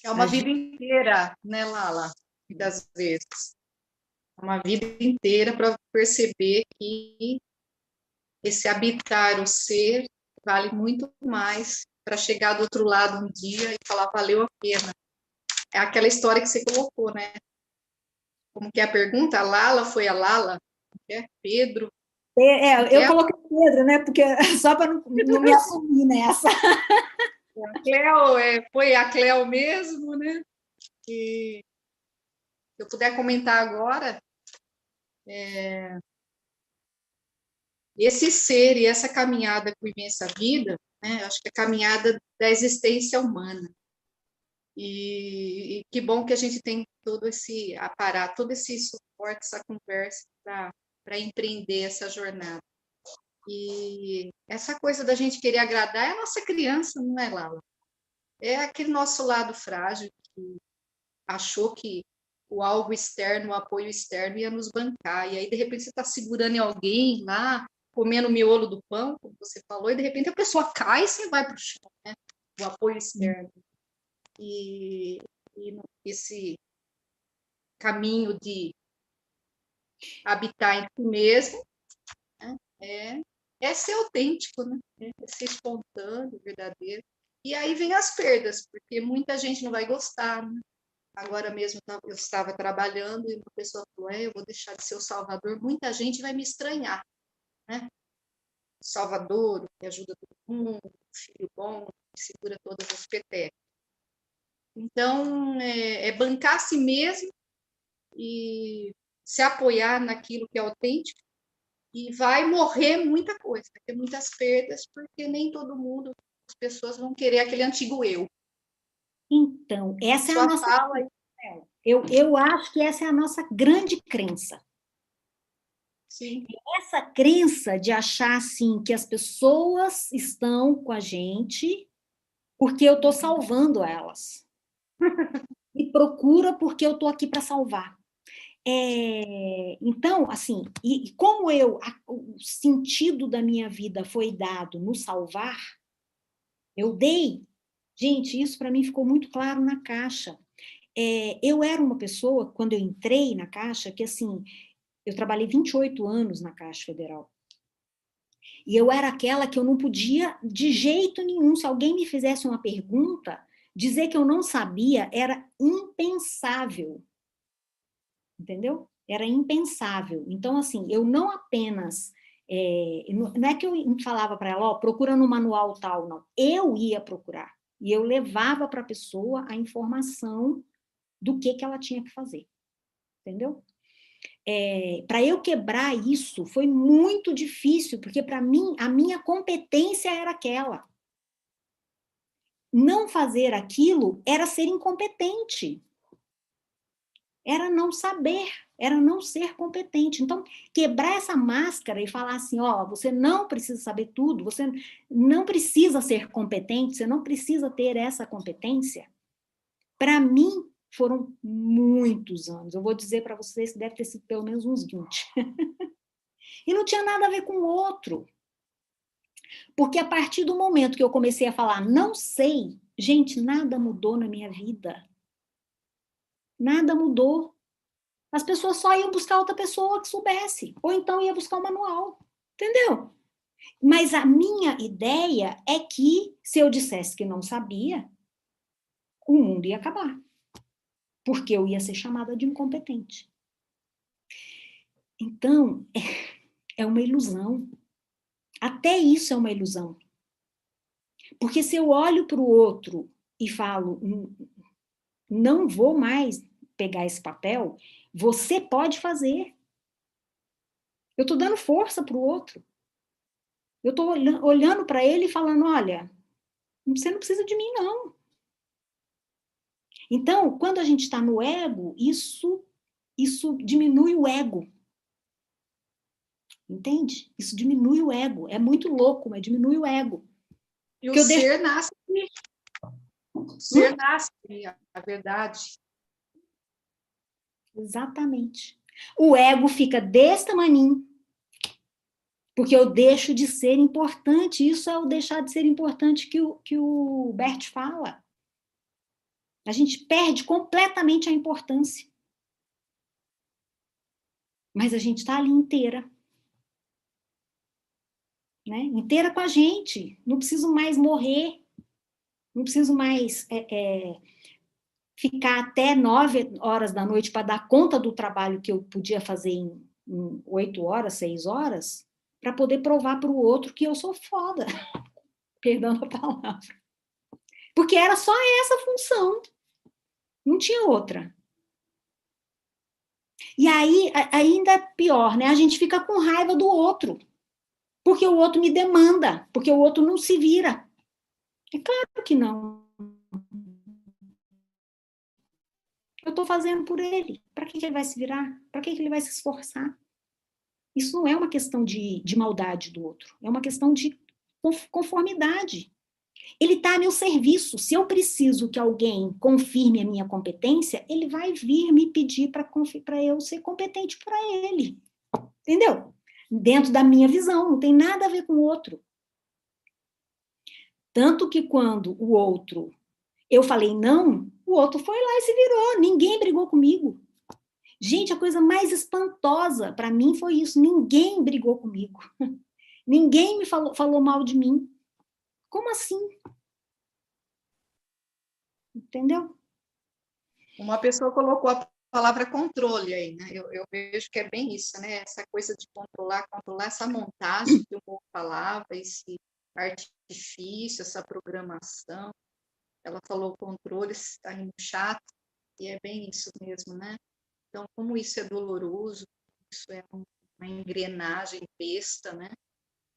É uma vida inteira, né, Lala? Muitas vezes. Uma vida inteira para perceber que esse habitar o ser vale muito mais para chegar do outro lado um dia e falar, valeu a pena. É aquela história que você colocou, né? Como que é a pergunta? A Lala foi a Lala? É Pedro? Eu coloquei Pedro, né? Porque só para não me assumir nessa. A Cleo, foi a Cleo mesmo, né? E se eu puder comentar agora, esse ser e essa caminhada com imensa vida, né? Acho que é a caminhada da existência humana. E que bom que a gente tem todo esse aparato, todo esse suporte, essa conversa para empreender essa jornada. E essa coisa da gente querer agradar é a nossa criança, não é, Lala? É aquele nosso lado frágil que achou que o algo externo, o apoio externo ia nos bancar. E aí, de repente, você está segurando em alguém lá, comendo o miolo do pão, como você falou, e de repente a pessoa cai e você vai para o chão, né? O apoio externo. E esse caminho de habitar em si mesmo, né? É ser autêntico, né? É ser espontâneo, verdadeiro. E aí vem as perdas, porque muita gente não vai gostar, né? Agora mesmo eu estava trabalhando e uma pessoa falou, eu vou deixar de ser o Salvador, muita gente vai me estranhar, né? Salvador, que ajuda todo mundo, filho bom, que segura todas as petecas. Então, é bancar a si mesmo e se apoiar naquilo que é autêntico, e vai morrer muita coisa, vai ter muitas perdas, porque nem todo mundo, as pessoas vão querer aquele antigo eu. Então, essa é a nossa... Fala... Eu acho que essa é a nossa grande crença. Sim. Essa crença de achar, assim, que as pessoas estão com a gente porque eu estou salvando elas. Me procura porque eu estou aqui para salvar. Então, assim, e como o sentido da minha vida foi dado no salvar, eu dei. Gente, isso para mim ficou muito claro na Caixa. Eu era uma pessoa, quando eu entrei na Caixa, que assim, eu trabalhei 28 anos na Caixa Federal. E eu era aquela que eu não podia, de jeito nenhum, se alguém me fizesse uma pergunta, dizer que eu não sabia era impensável. Entendeu? Era impensável. Então, assim, eu não apenas Não é que eu falava para ela, procura no manual tal, não. Eu ia procurar. E eu levava para a pessoa a informação do que ela tinha que fazer. Entendeu? Para eu quebrar isso foi muito difícil, porque para mim, a minha competência era aquela. Não fazer aquilo era ser incompetente. Era não saber, era não ser competente. Então, quebrar essa máscara e falar assim, você não precisa saber tudo, você não precisa ser competente, você não precisa ter essa competência, para mim, foram muitos anos. Eu vou dizer para vocês que deve ter sido pelo menos uns 20. E não tinha nada a ver com o outro. Porque a partir do momento que eu comecei a falar, não sei, gente, nada mudou na minha vida. Nada mudou. As pessoas só iam buscar outra pessoa que soubesse. Ou então ia buscar o manual. Entendeu? Mas a minha ideia é que, se eu dissesse que não sabia, o mundo ia acabar. Porque eu ia ser chamada de incompetente. Então, é uma ilusão. Até isso é uma ilusão. Porque se eu olho para o outro e falo, não vou mais pegar esse papel, você pode fazer. Eu estou dando força para o outro. Eu estou olhando para ele e falando, olha, você não precisa de mim, não. Então, quando a gente está no ego, isso diminui o ego. Entende? Isso diminui o ego. É muito louco, mas diminui o ego. E o ser nasce. O ser nasce, a verdade. Exatamente. O ego fica desse tamaninho, porque eu deixo de ser importante. Isso é o deixar de ser importante que o Bert fala. A gente perde completamente a importância. Mas a gente está ali inteira. Né? Inteira com a gente. Não preciso mais morrer. Não preciso mais ficar até 9 horas da noite para dar conta do trabalho que eu podia fazer em 8 horas, 6 horas, para poder provar para o outro que eu sou foda. Perdão a palavra. Porque era só essa função. Não tinha outra. E aí, ainda é pior, né? A gente fica com raiva do outro. Porque o outro me demanda. Porque o outro não se vira. É claro que não. Eu estou fazendo por ele. Para que ele vai se virar? Para que ele vai se esforçar? Isso não é uma questão de maldade do outro. É uma questão de conformidade. Ele está a meu serviço. Se eu preciso que alguém confirme a minha competência, ele vai vir me pedir para eu ser competente para ele. Entendeu? Dentro da minha visão, não tem nada a ver com o outro. Tanto que quando o outro, eu falei não, o outro foi lá e se virou. Ninguém brigou comigo. Gente, a coisa mais espantosa para mim foi isso. Ninguém brigou comigo. Ninguém me falou mal de mim. Como assim? Entendeu? Uma pessoa colocou a palavra controle aí, né? Eu vejo que é bem isso, né? Essa coisa de controlar essa montagem que o povo falava, esse artifício, essa programação. Ela falou controle, está rindo chato, e é bem isso mesmo, né? Então, como isso é doloroso, isso é uma engrenagem besta, né?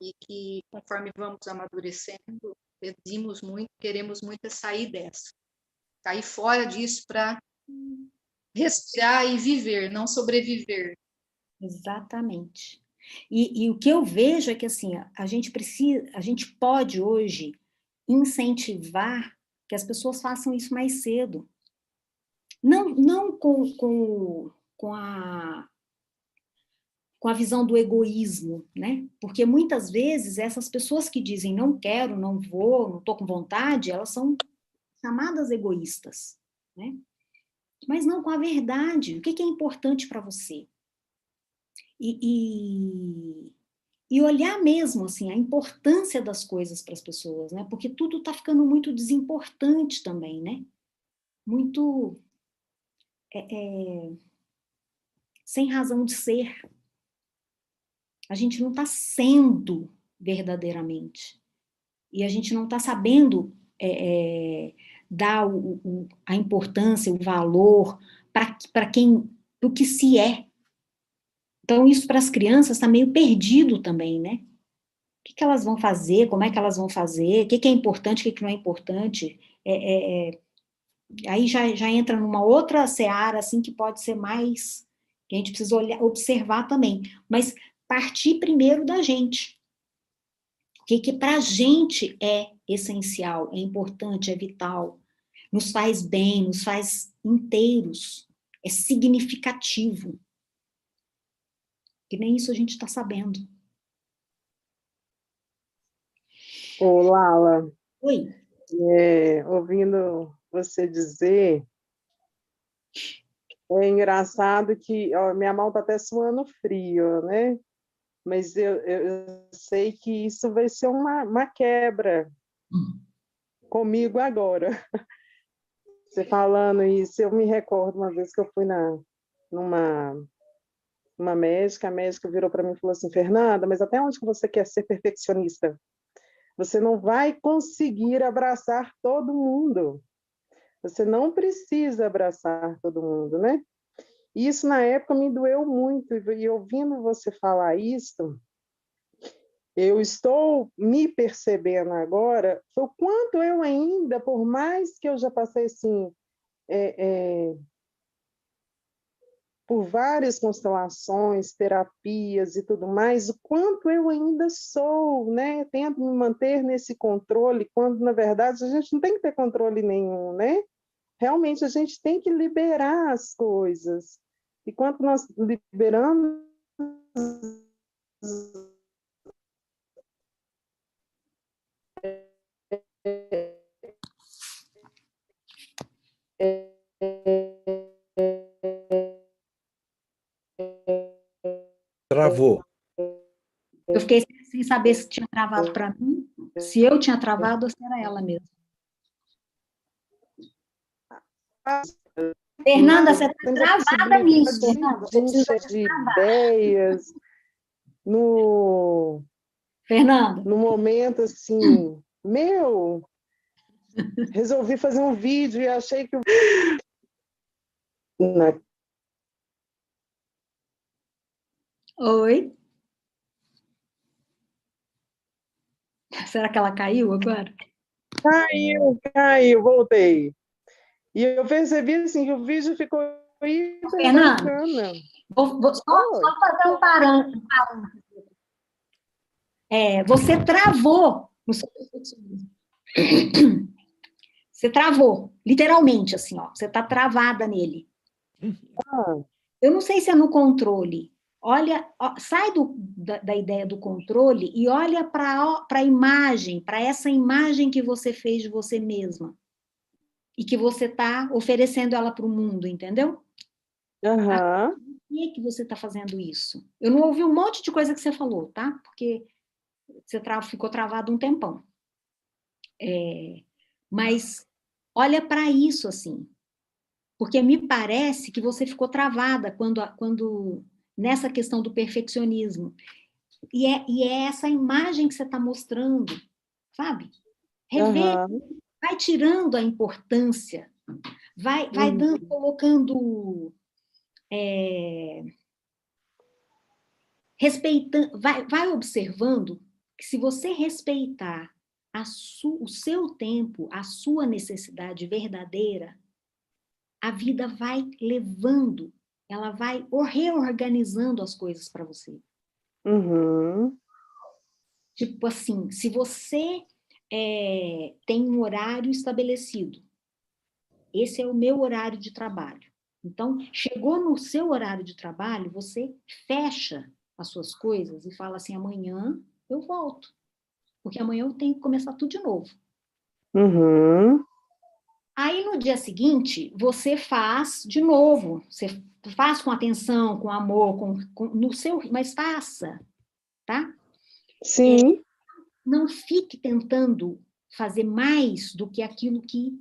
E que, conforme vamos amadurecendo, pedimos muito, queremos muito sair dessa. Sair fora disso para respirar e viver, não sobreviver. Exatamente. E o que eu vejo é que assim, a gente pode hoje incentivar que as pessoas façam isso mais cedo. Não com a visão do egoísmo, né? Porque muitas vezes essas pessoas que dizem não quero, não vou, não estou com vontade, elas são chamadas egoístas, né? Mas não com a verdade. O que é importante para você? E olhar mesmo assim a importância das coisas para as pessoas, né? Porque tudo está ficando muito desimportante também, né? Muito sem razão de ser. a gente não está sendo verdadeiramente. E a gente não está sabendo dar a importância, o valor para quem, do que se é. Então, isso para as crianças está meio perdido também, né? O que elas vão fazer, como é que elas vão fazer, o que é importante, o que não é importante. Aí já entra numa outra seara, assim, que pode ser mais, que a gente precisa observar também. Mas partir primeiro da gente. O que para a gente é essencial, é importante, é vital, nos faz bem, nos faz inteiros, é significativo. Que nem isso a gente está sabendo. Ô, Lala. Oi. Ouvindo você dizer, é engraçado que minha mão está até suando frio, né? Mas eu sei que isso vai ser uma quebra comigo agora. Você falando isso, eu me recordo uma vez que eu fui numa médica, a médica virou para mim e falou assim, Fernanda, mas até onde que você quer ser perfeccionista? Você não vai conseguir abraçar todo mundo. Você não precisa abraçar todo mundo, né? Isso, na época, me doeu muito. E ouvindo você falar isso, eu estou me percebendo agora o quanto eu ainda, por mais que eu já passei, assim, por várias constelações, terapias e tudo mais, o quanto eu ainda sou, né? Tento me manter nesse controle, quando, na verdade, a gente não tem que ter controle nenhum, né? Realmente, a gente tem que liberar as coisas. E quando nós liberamos Travou. Eu fiquei sem saber se tinha travado para mim, se eu tinha travado ou se era ela mesmo. Fernanda, você está travada nisso, Fernanda. De ideias, Fernanda. no momento, assim, resolvi fazer um vídeo e achei que... Oi? Será que ela caiu agora? Caiu, voltei. E eu percebi, assim, que o vídeo ficou hiper bacana. Só fazer um parâmetro. Você travou no seu perfeccionismo. Você travou, literalmente, assim, ó. Você está travada nele. Eu não sei se é no controle. Olha, sai da ideia do controle e olha para a imagem, para essa imagem que você fez de você mesma. E que você está oferecendo ela para o mundo, entendeu? Por que você está fazendo isso? Eu não ouvi um monte de coisa que você falou, tá? Porque você ficou travado um tempão. Mas olha para isso, assim. Porque me parece que você ficou travada quando nessa questão do perfeccionismo. E é essa imagem que você está mostrando, sabe? Rever, vai tirando a importância, vai colocando... respeitando, vai observando que se você respeitar o seu tempo, a sua necessidade verdadeira, a vida vai levando, ela vai reorganizando as coisas para você. Tipo assim, se você tem um horário estabelecido, esse é o meu horário de trabalho. Então, chegou no seu horário de trabalho, você fecha as suas coisas e fala assim, amanhã eu volto. Porque amanhã eu tenho que começar tudo de novo. Aí, no dia seguinte, você faz de novo. Você faz com atenção, com amor, no seu... Mas faça, tá? Sim. Não fique tentando fazer mais do que aquilo que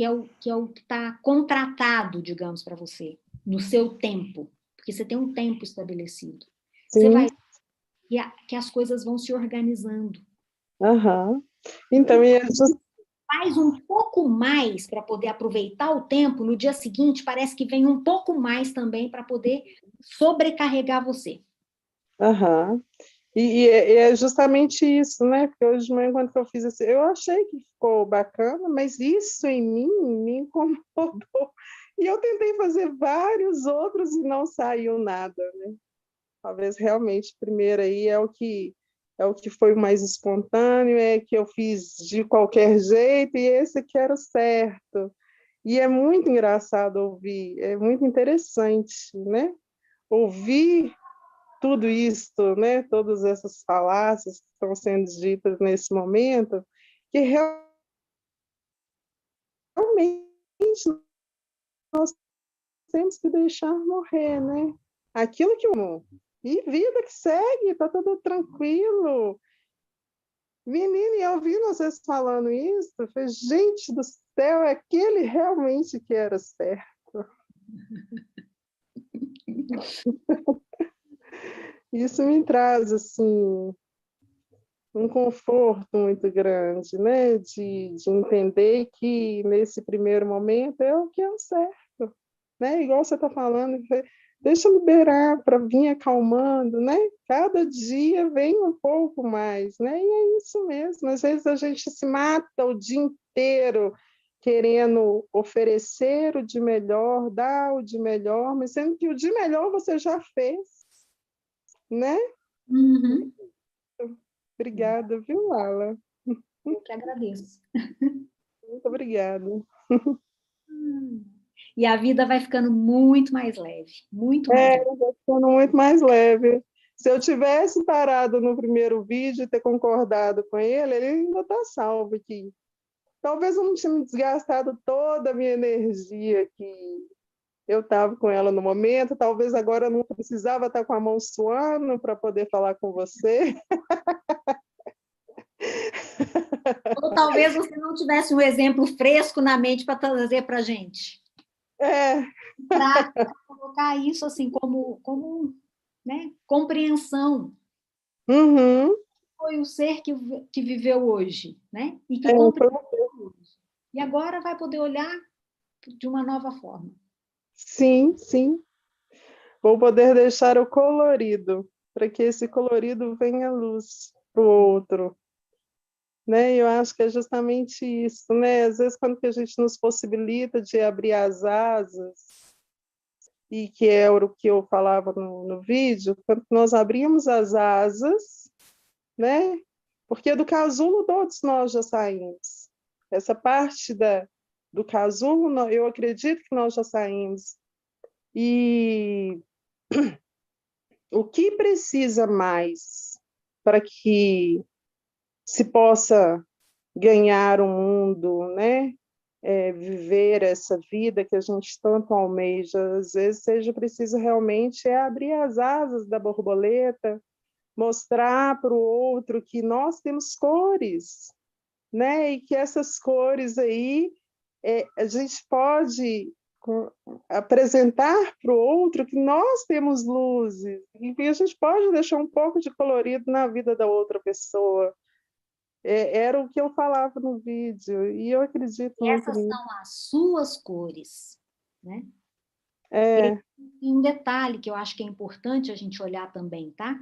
é o que está contratado, digamos, para você, no seu tempo. Porque você tem um tempo estabelecido. Sim. que as coisas vão se organizando. Aham. Então, faz um pouco mais para poder aproveitar o tempo, no dia seguinte parece que vem um pouco mais também para poder sobrecarregar você. Aham. E é justamente isso, né? Porque hoje de manhã, quando eu fiz assim, eu achei que ficou bacana, mas isso em mim me incomodou. E eu tentei fazer vários outros e não saiu nada, né? Talvez realmente primeiro aí é o que foi mais espontâneo, é que eu fiz de qualquer jeito e esse que era o certo. E é muito engraçado ouvir, é muito interessante, né? Ouvir tudo isso, né? Todas essas falácias que estão sendo ditas nesse momento, que realmente nós temos que deixar morrer, né? Aquilo que e vida que segue, tá tudo tranquilo. Menina, e eu ouvindo vocês falando isso, eu falei, gente do céu, é aquele realmente que era certo. Isso me traz, assim, um conforto muito grande, né? De entender que nesse primeiro momento é o que é o certo, né? Igual você está falando, deixa eu liberar para vir acalmando, né? Cada dia vem um pouco mais, né? E é isso mesmo. Às vezes a gente se mata o dia inteiro querendo oferecer o de melhor, dar o de melhor, mas sendo que o de melhor você já fez, né? Uhum. Obrigada, viu, Lala? Eu que agradeço. Muito obrigada. E a vida vai ficando muito mais leve, muito mais leve. Vai ficando muito mais leve. Se eu tivesse parado no primeiro vídeo e ter concordado com ele, ele ainda está salvo aqui. Talvez eu não tinha desgastado toda a minha energia que eu estava com ela no momento, talvez agora eu não precisava estar com a mão suando para poder falar com você. Ou talvez você não tivesse um exemplo fresco na mente para trazer para a gente. Para colocar isso assim como né, compreensão. Uhum. Foi o ser que viveu hoje, né? E que compreendeu hoje. E agora vai poder olhar de uma nova forma. Sim, sim. Vou poder deixar o colorido, para que esse colorido venha luz para o outro. Né? Eu acho que é justamente isso, né? Às vezes, quando que a gente nos possibilita de abrir as asas, e que é o que eu falava no vídeo, quando nós abrimos as asas, né? Porque do casulo todos nós já saímos. Essa parte do casulo, eu acredito que nós já saímos. E o que precisa mais para que se possa ganhar o mundo, né? Viver essa vida que a gente tanto almeja, às vezes seja preciso realmente abrir as asas da borboleta, mostrar para o outro que nós temos cores, né? E que essas cores aí a gente pode apresentar para o outro que nós temos luzes e que a gente pode deixar um pouco de colorido na vida da outra pessoa. Era o que eu falava no vídeo, e eu acredito muito nisso. Essas são as suas cores, né? E um detalhe que eu acho que é importante a gente olhar também, tá?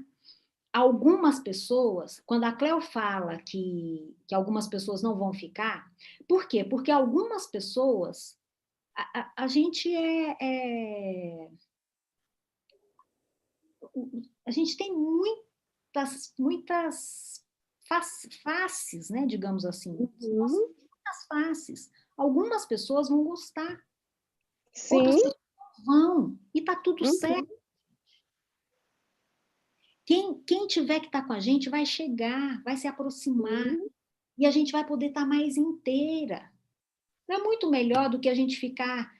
Algumas pessoas, quando a Cleo fala que algumas pessoas não vão ficar, por quê? Porque algumas pessoas, a gente a gente tem muitas faces, né, digamos assim. Muitas faces. Algumas pessoas vão gostar. Sim. Outras pessoas vão. E tá tudo certo. Quem tiver que estar com a gente vai chegar, vai se aproximar. E a gente vai poder estar mais inteira. Não é muito melhor do que a gente ficar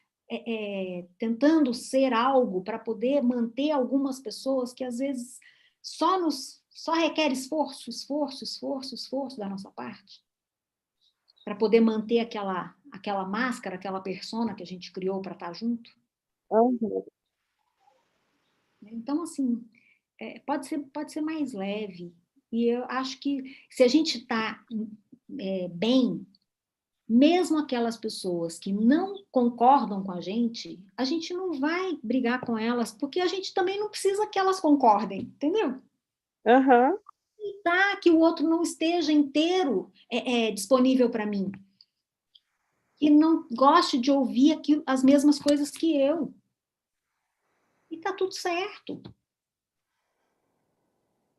tentando ser algo para poder manter algumas pessoas que às vezes só requer esforço da nossa parte para poder manter aquela máscara, aquela persona que a gente criou para estar junto. Então, assim, pode ser mais leve. E eu acho que se a gente está bem, mesmo aquelas pessoas que não concordam com a gente não vai brigar com elas, porque a gente também não precisa que elas concordem, entendeu? Uhum. E tá, que o outro não esteja inteiro disponível para mim. E não goste de ouvir as mesmas coisas que eu. E tá tudo certo.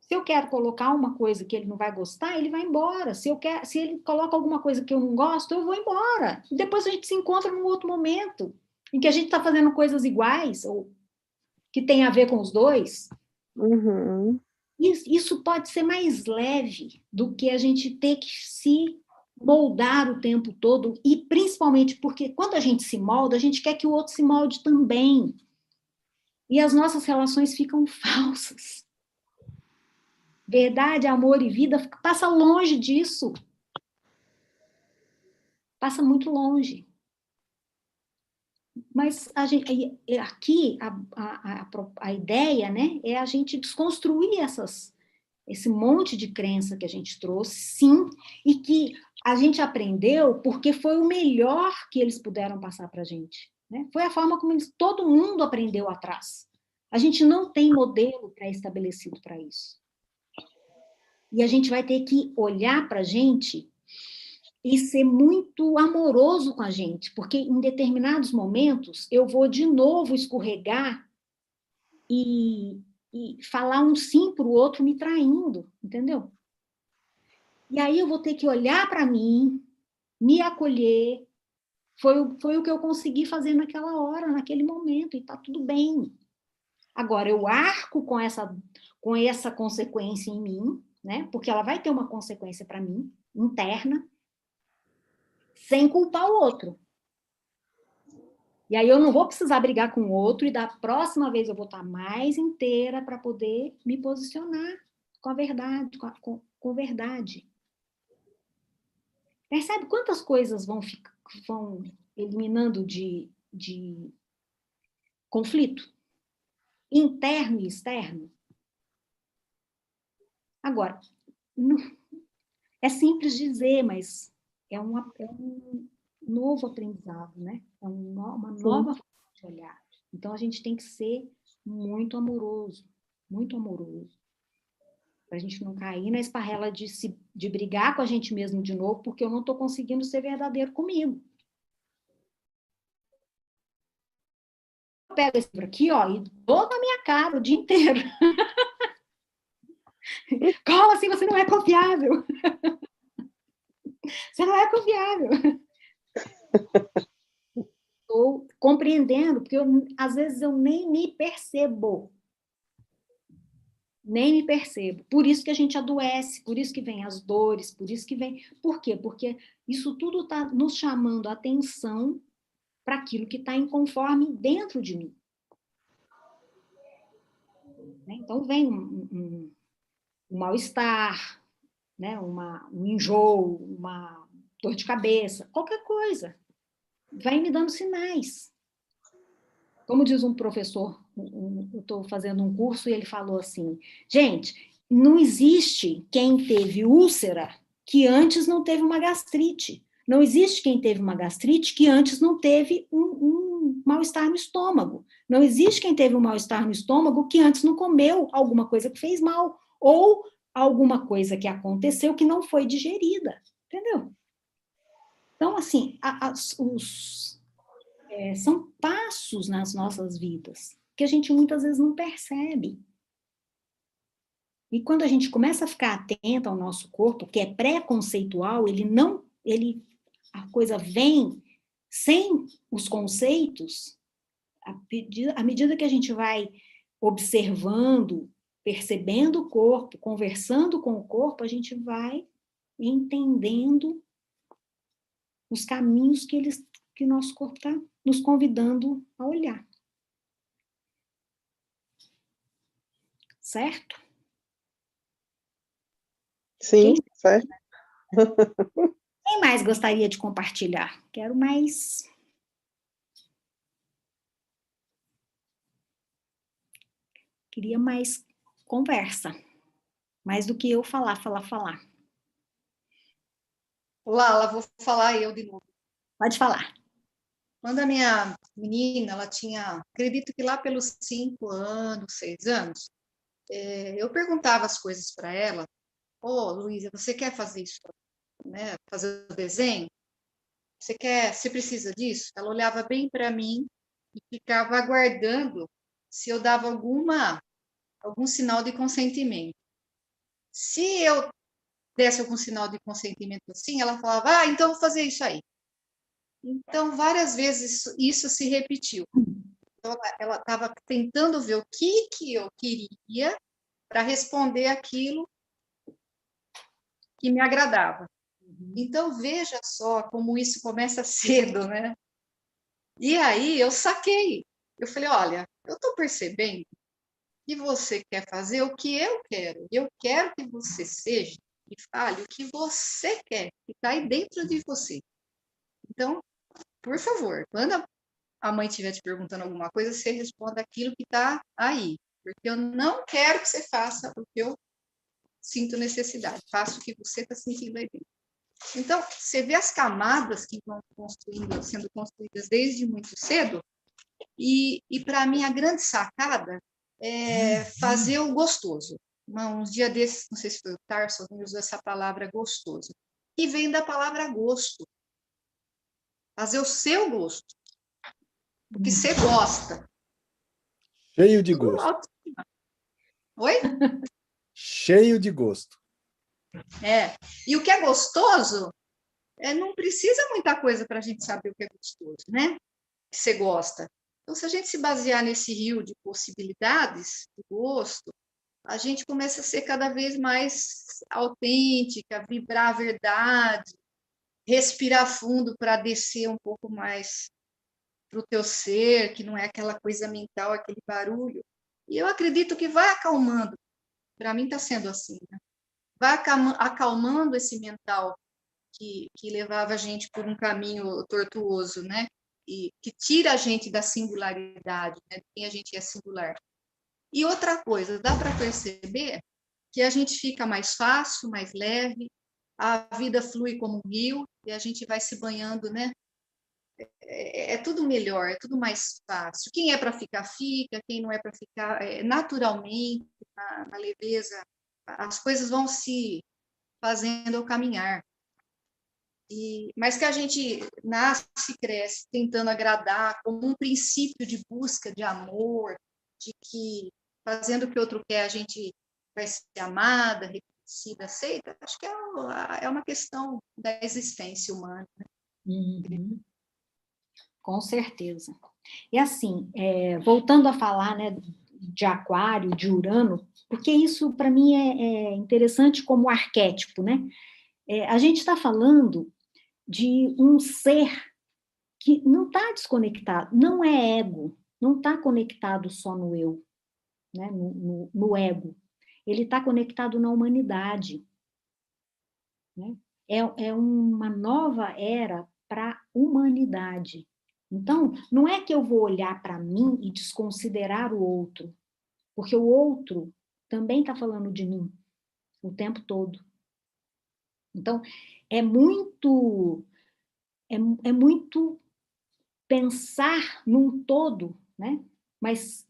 Se eu quero colocar uma coisa que ele não vai gostar, ele vai embora. Se ele coloca alguma coisa que eu não gosto, eu vou embora. E depois a gente se encontra num outro momento, em que a gente está fazendo coisas iguais, ou que tem a ver com os dois. Uhum. Isso pode ser mais leve do que a gente ter que se moldar o tempo todo, e principalmente porque quando a gente se molda, a gente quer que o outro se molde também. E as nossas relações ficam falsas. Verdade, amor e vida passa longe disso. Passa muito longe. Mas aqui a ideia, né, é a gente desconstruir esse monte de crença que a gente trouxe, sim, e que a gente aprendeu porque foi o melhor que eles puderam passar para a gente. Né? Foi a forma como todo mundo aprendeu atrás. A gente não tem modelo pré-estabelecido para isso. E a gente vai ter que olhar para a gente e ser muito amoroso com a gente, porque em determinados momentos eu vou de novo escorregar e falar um sim para o outro me traindo, entendeu? E aí eu vou ter que olhar para mim, me acolher. Foi o que eu consegui fazer naquela hora, naquele momento, e está tudo bem. Agora, eu arco com essa consequência em mim, né? Porque ela vai ter uma consequência para mim, interna, sem culpar o outro. E aí eu não vou precisar brigar com o outro, e da próxima vez eu vou estar mais inteira para poder me posicionar com a verdade, com verdade. Percebe quantas coisas vão eliminando de conflito? Interno e externo? Agora, é simples dizer, mas é um novo aprendizado, né? É uma nova forma de olhar. Então, a gente tem que ser muito amoroso, para a gente não cair na esparrela de brigar com a gente mesmo de novo, porque eu não estou conseguindo ser verdadeiro comigo. Eu pego esse livro aqui, ó, e dou na minha cara o dia inteiro. Como assim você não é confiável? Você não é confiável. Estou compreendendo, porque às vezes eu nem me percebo. Nem me percebo. Por isso que a gente adoece, por isso que vem as dores, por isso que vem... Por quê? Porque isso tudo está nos chamando a atenção para aquilo que está inconforme dentro de mim. Então, vem um mal-estar, né? Um enjoo, uma dor de cabeça, qualquer coisa. Vai me dando sinais. Como diz um professor, eu estou fazendo um curso e ele falou assim, gente, não existe quem teve úlcera que antes não teve uma gastrite. Não existe quem teve uma gastrite que antes não teve um mal-estar no estômago. Não existe quem teve um mal-estar no estômago que antes não comeu alguma coisa que fez mal, ou alguma coisa que aconteceu que não foi digerida. Entendeu? Então, assim, são passos nas nossas vidas que a gente muitas vezes não percebe. E quando a gente começa a ficar atento ao nosso corpo, que é pré-conceitual, a coisa vem sem os conceitos, à medida que a gente vai observando, percebendo o corpo, conversando com o corpo, a gente vai entendendo os caminhos que o nosso corpo está nos convidando a olhar. Certo? Sim, certo. Quem mais gostaria de compartilhar? Quero mais. Queria mais conversa. Mais do que eu falar. Lala, vou falar eu de novo. Pode falar. Quando a minha menina, ela tinha, acredito que lá pelos 5 anos, 6 anos, eu perguntava as coisas para ela. Luísa, você quer fazer isso, né? Fazer o desenho? Você precisa disso? Ela olhava bem para mim e ficava aguardando se eu dava algum sinal de consentimento. Se eu desse algum sinal de consentimento assim, ela falava, então vou fazer isso aí. Então, várias vezes isso se repetiu. Então, ela estava tentando ver o que eu queria para responder aquilo que me agradava. Então, veja só como isso começa cedo, né? E aí, eu saquei. Eu falei, olha, eu estou percebendo que você quer fazer o que eu quero. Eu quero que você seja e fale o que você quer, que está aí dentro de você. Então, por favor, quando a mãe estiver te perguntando alguma coisa, você responda aquilo que está aí. Porque eu não quero que você faça o que eu sinto necessidade. Faça o que você está sentindo aí dentro. Então, você vê as camadas que vão sendo construídas desde muito cedo, e para mim a grande sacada é fazer o gostoso. Uns dias desses, não sei se foi o Tarso que usou essa palavra gostoso, que vem da palavra gosto. Fazer o seu gosto, o que você gosta. Cheio de gosto. Oi? Cheio de gosto. E o que é gostoso, não precisa muita coisa para a gente saber o que é gostoso, né? Que você gosta. Então, se a gente se basear nesse rio de possibilidades, de gosto, a gente começa a ser cada vez mais autêntica, vibrar a verdade, respirar fundo para descer um pouco mais para o teu ser, que não é aquela coisa mental, aquele barulho. E eu acredito que vai acalmando. Para mim está sendo assim, né? Vai acalmando esse mental que levava a gente por um caminho tortuoso, né? E que tira a gente da singularidade, né? De quem a gente é singular. E outra coisa, dá para perceber que a gente fica mais fácil, mais leve, a vida flui como um rio e a gente vai se banhando, né? É tudo melhor, é tudo mais fácil. Quem é para ficar, fica. Quem não é para ficar, naturalmente, na leveza, as coisas vão se fazendo ao caminhar. Mas que a gente nasce e cresce tentando agradar como um princípio de busca de amor, de que fazendo o que o outro quer a gente vai ser amada, reconhecida, aceita. Acho que é uma questão da existência humana. Né? Uhum. Com certeza. E assim, voltando a falar, né, de Aquário, de Urano, porque isso para mim é interessante como arquétipo, né? A gente está falando de um ser que não está desconectado, não é ego, não está conectado só no eu, né, no ego. Ele está conectado na humanidade. Né? É uma nova era para a humanidade. Então, não é que eu vou olhar para mim e desconsiderar o outro, porque o outro também está falando de mim o tempo todo. Então, é muito pensar num todo, né? Mas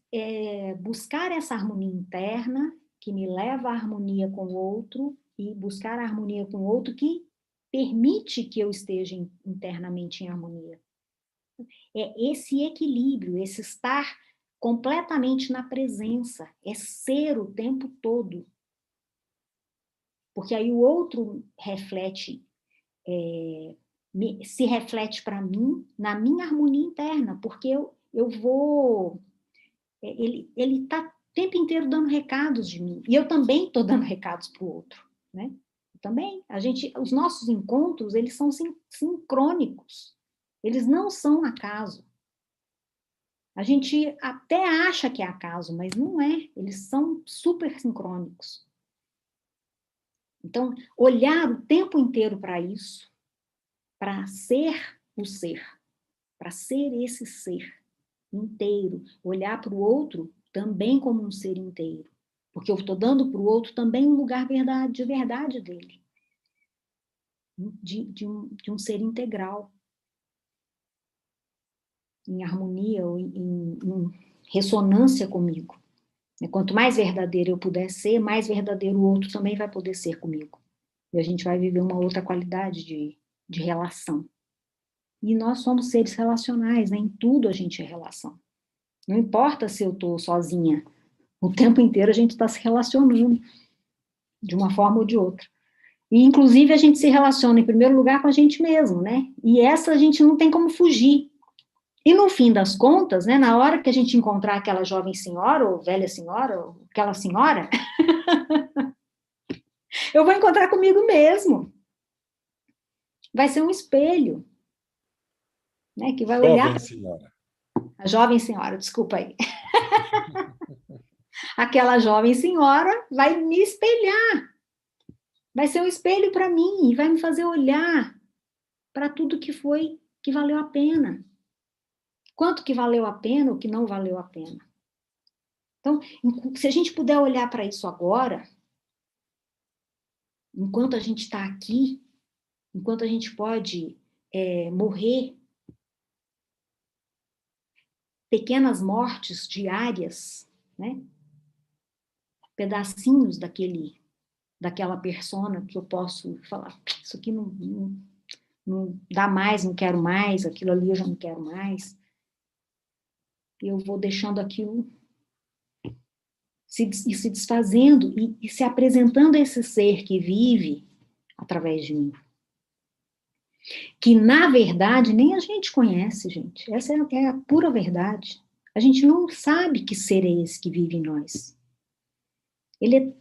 buscar essa harmonia interna que me leva à harmonia com o outro e buscar a harmonia com o outro que permite que eu esteja internamente em harmonia. É esse equilíbrio, esse estar completamente na presença, é ser o tempo todo. Porque aí o outro reflete, se reflete para mim na minha harmonia interna, porque eu vou... Ele está o tempo inteiro dando recados de mim, e eu também estou dando recados para o outro, né? Também, os nossos encontros, eles são sincrônicos, eles não são acaso. A gente até acha que é acaso, mas não é, eles são super sincrônicos. Então, olhar o tempo inteiro para isso, para ser o ser, para ser esse ser inteiro, olhar para o outro também como um ser inteiro. Porque eu estou dando para o outro também um lugar de verdade dele. De um ser integral. Em harmonia, ou em ressonância comigo. Quanto mais verdadeiro eu puder ser, mais verdadeiro o outro também vai poder ser comigo. E a gente vai viver uma outra qualidade de relação. E nós somos seres relacionais, né? Em tudo a gente é relação. Não importa se eu estou sozinha, o tempo inteiro a gente está se relacionando de uma forma ou de outra. E, inclusive, a gente se relaciona, em primeiro lugar, com a gente mesmo, né? E essa a gente não tem como fugir. E, no fim das contas, né, na hora que a gente encontrar aquela jovem senhora, ou velha senhora, ou aquela senhora, eu vou encontrar comigo mesmo. Vai ser um espelho, né, que vai olhar... Jovem senhora. A jovem senhora, desculpa aí. Aquela jovem senhora vai me espelhar. Vai ser um espelho para mim e vai me fazer olhar para tudo que valeu a pena. Quanto que valeu a pena, o que não valeu a pena. Então, se a gente puder olhar para isso agora, enquanto a gente está aqui, enquanto a gente pode morrer, pequenas mortes diárias, né? Pedacinhos daquela persona que eu posso falar, isso aqui não dá mais, não quero mais, aquilo ali eu já não quero mais. Eu vou deixando aquilo se desfazendo e se apresentando a esse ser que vive através de mim. Que, na verdade, nem a gente conhece, gente. Essa é a pura verdade. A gente não sabe que ser é esse que vive em nós. Ele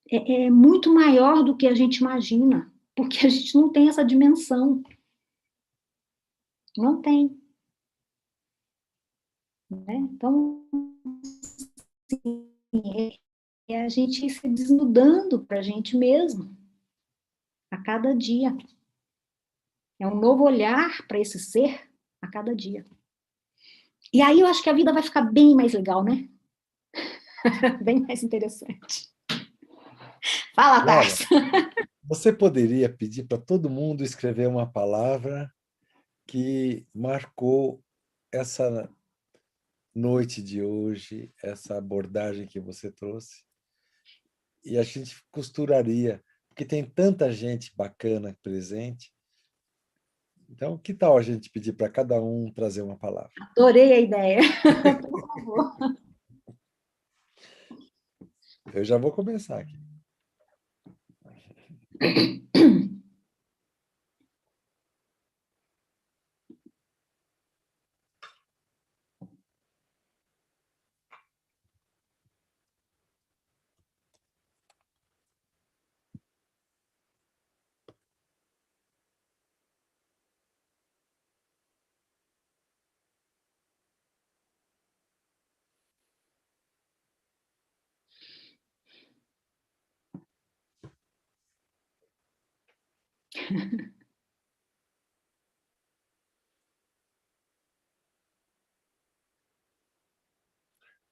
é muito maior do que a gente imagina, porque a gente não tem essa dimensão. Não tem. Né? Então, assim, é a gente ir se desnudando para a gente mesmo, a cada dia. É um novo olhar para esse ser a cada dia. E aí eu acho que a vida vai ficar bem mais legal, né? Bem mais interessante. Fala, Tarso. Você poderia pedir para todo mundo escrever uma palavra que marcou essa noite de hoje, essa abordagem que você trouxe? E a gente costuraria, porque tem tanta gente bacana presente. Então, que tal a gente pedir para cada um trazer uma palavra? Adorei a ideia. Por favor. Eu já vou começar aqui.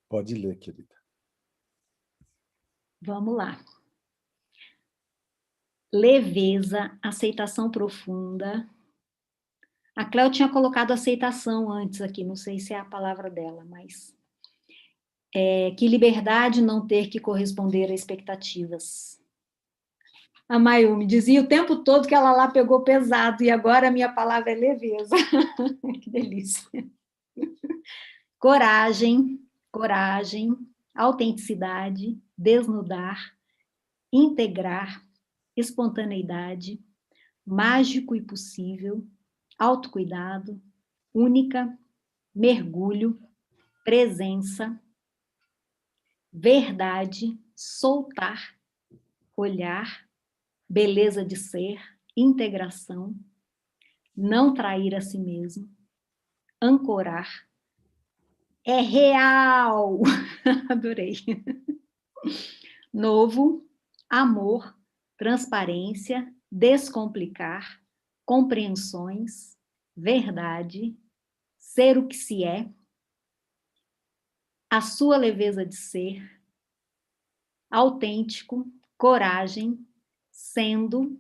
Pode ler, querida. Vamos lá. Leveza, aceitação profunda. A Cléo tinha colocado aceitação antes aqui, não sei se é a palavra dela, mas... que liberdade não ter que corresponder a expectativas. A Mayumi dizia o tempo todo que ela lá pegou pesado, e agora a minha palavra é leveza. Que delícia. Coragem, autenticidade, desnudar, integrar, espontaneidade, mágico e possível, autocuidado, única, mergulho, presença, verdade, soltar, olhar, beleza de ser, integração, não trair a si mesmo, ancorar, é real, adorei, novo, amor, transparência, descomplicar, compreensões, verdade, ser o que se é, a sua leveza de ser, autêntico, coragem, sendo,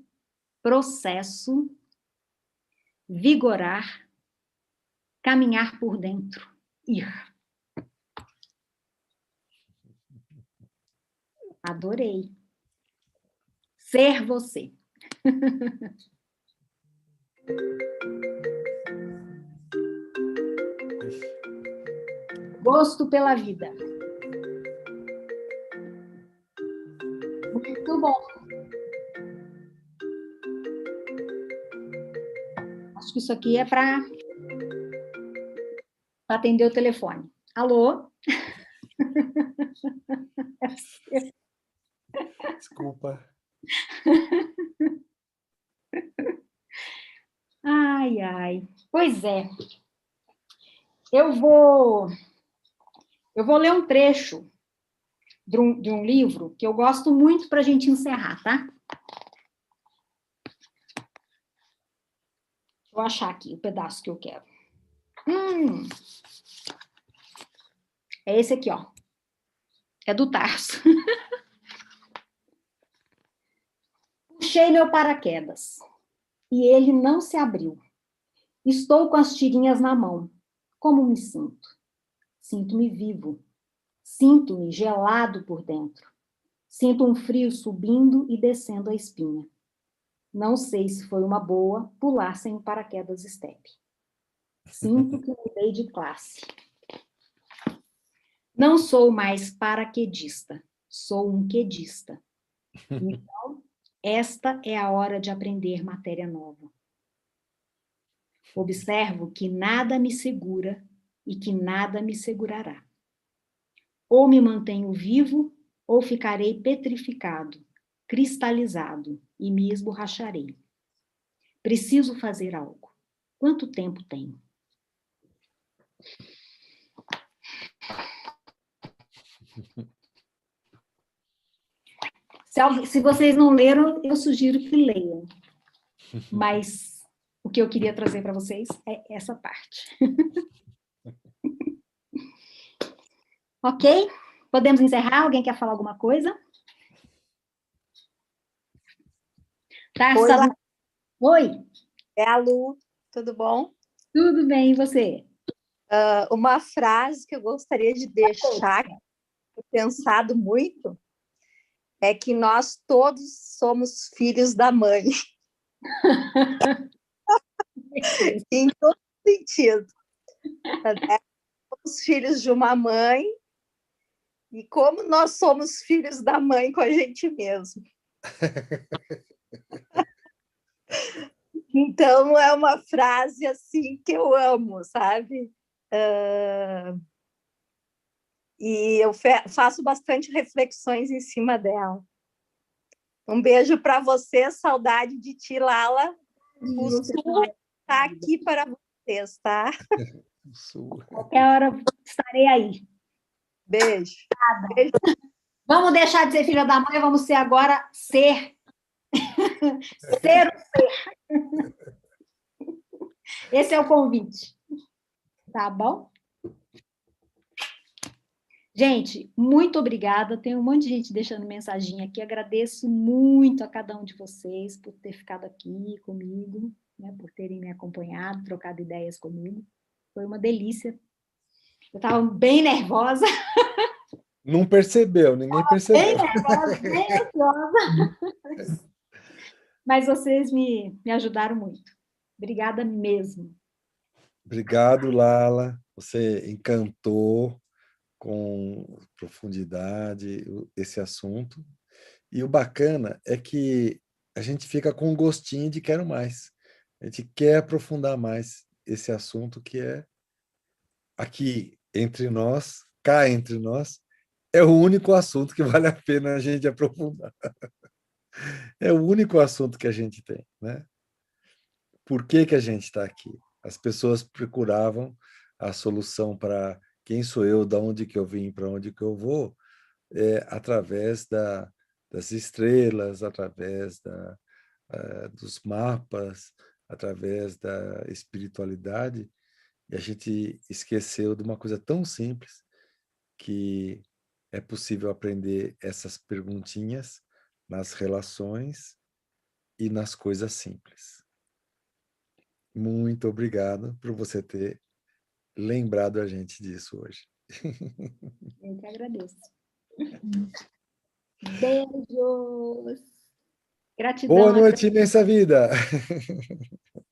processo, vigorar, caminhar por dentro, ir. Adorei. Ser você. Gosto pela vida. Muito bom. Acho que isso aqui é para atender o telefone. Alô? Desculpa. Ai, ai. Pois é. Eu vou ler um trecho de um livro que eu gosto muito para a gente encerrar, tá? Vou achar aqui o pedaço que eu quero. É esse aqui, ó. É do Tarso. Puxei meu paraquedas e ele não se abriu. Estou com as tirinhas na mão. Como me sinto? Sinto-me vivo. Sinto-me gelado por dentro. Sinto um frio subindo e descendo a espinha. Não sei se foi uma boa pular sem o paraquedas step. Sinto que mudei de classe. Não sou mais paraquedista, sou um quedista. Então, esta é a hora de aprender matéria nova. Observo que nada me segura e que nada me segurará. Ou me mantenho vivo, ou ficarei petrificado, cristalizado e me esborracharei. Preciso fazer algo. Quanto tempo tenho? Se vocês não leram, eu sugiro que leiam. Mas o que eu queria trazer para vocês é essa parte. Ok? Podemos encerrar? Alguém quer falar alguma coisa? Tá, Oi, sabe... Oi. É a Lu, tudo bom? Tudo bem, e você? Uma frase que eu gostaria de deixar, que eu tenho pensado muito, é que nós todos somos filhos da mãe. Em todo sentido. Somos filhos de uma mãe, e como nós somos filhos da mãe com a gente mesmo. Então, é uma frase assim que eu amo, sabe? E eu faço bastante reflexões em cima dela. Um beijo para você, saudade de ti, Lala. O Sul está aqui para vocês, tá? Qualquer hora estarei aí. Beijo. Beijo. Vamos deixar de ser filha da mãe, vamos ser agora ser. Ser o ser. Esse é o convite. Tá bom? Gente, muito obrigada. Tem um monte de gente deixando mensagem aqui. Agradeço muito a cada um de vocês por ter ficado aqui comigo, né, por terem me acompanhado, trocado ideias comigo. Foi uma delícia. Eu estava bem nervosa. Não percebeu, ninguém percebeu. Bem nervosa, bem ansiosa. Mas vocês me ajudaram muito. Obrigada mesmo. Obrigado, Lala. Você encantou com profundidade esse assunto. E o bacana é que a gente fica com um gostinho de quero mais. A gente quer aprofundar mais esse assunto que é aqui entre nós, cá entre nós, é o único assunto que vale a pena a gente aprofundar. É o único assunto que a gente tem, né? Por que que a gente está aqui? As pessoas procuravam a solução para quem sou eu, de onde que eu vim, para onde que eu vou, através das estrelas, através dos mapas, através da espiritualidade, e a gente esqueceu de uma coisa tão simples, que é possível aprender essas perguntinhas nas relações e nas coisas simples. Muito obrigado por você ter lembrado a gente disso hoje. Eu que agradeço. Beijos. Gratidão. Boa noite, imensa vida.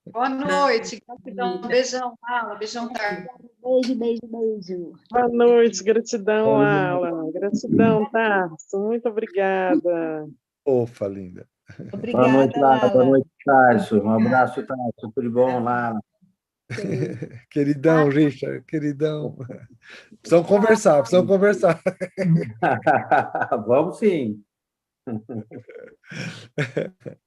Boa noite. Gratidão. Beijão, Ala. Beijão, Tarso. Beijo, beijo, beijo. Boa noite, gratidão, Ala. Gratidão, Tarso. Muito obrigada. Ofa, linda. Boa noite, Lara. Boa noite, Tarso. Um abraço, Tarso. Tudo bom, Lara? Queridão, Richard, queridão. Precisamos conversar, precisamos conversar. Vamos sim.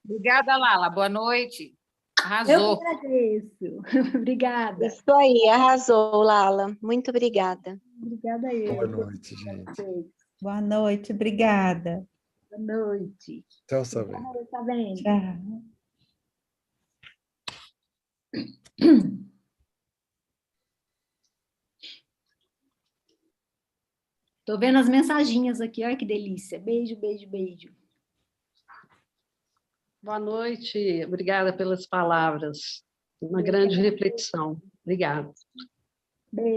Obrigada, Lala. Boa noite. Eu Arrasou. que agradeço. Obrigada. Isso aí, arrasou, Lala. Muito obrigada. Obrigada eu. Boa noite, gente. Boa noite, obrigada. Boa noite. Tchau, Savena. Tá vendo? Tchau. Tô vendo as mensaginhas aqui, olha que delícia. Beijo, beijo, beijo. Boa noite, obrigada pelas palavras. Uma grande reflexão. Obrigada.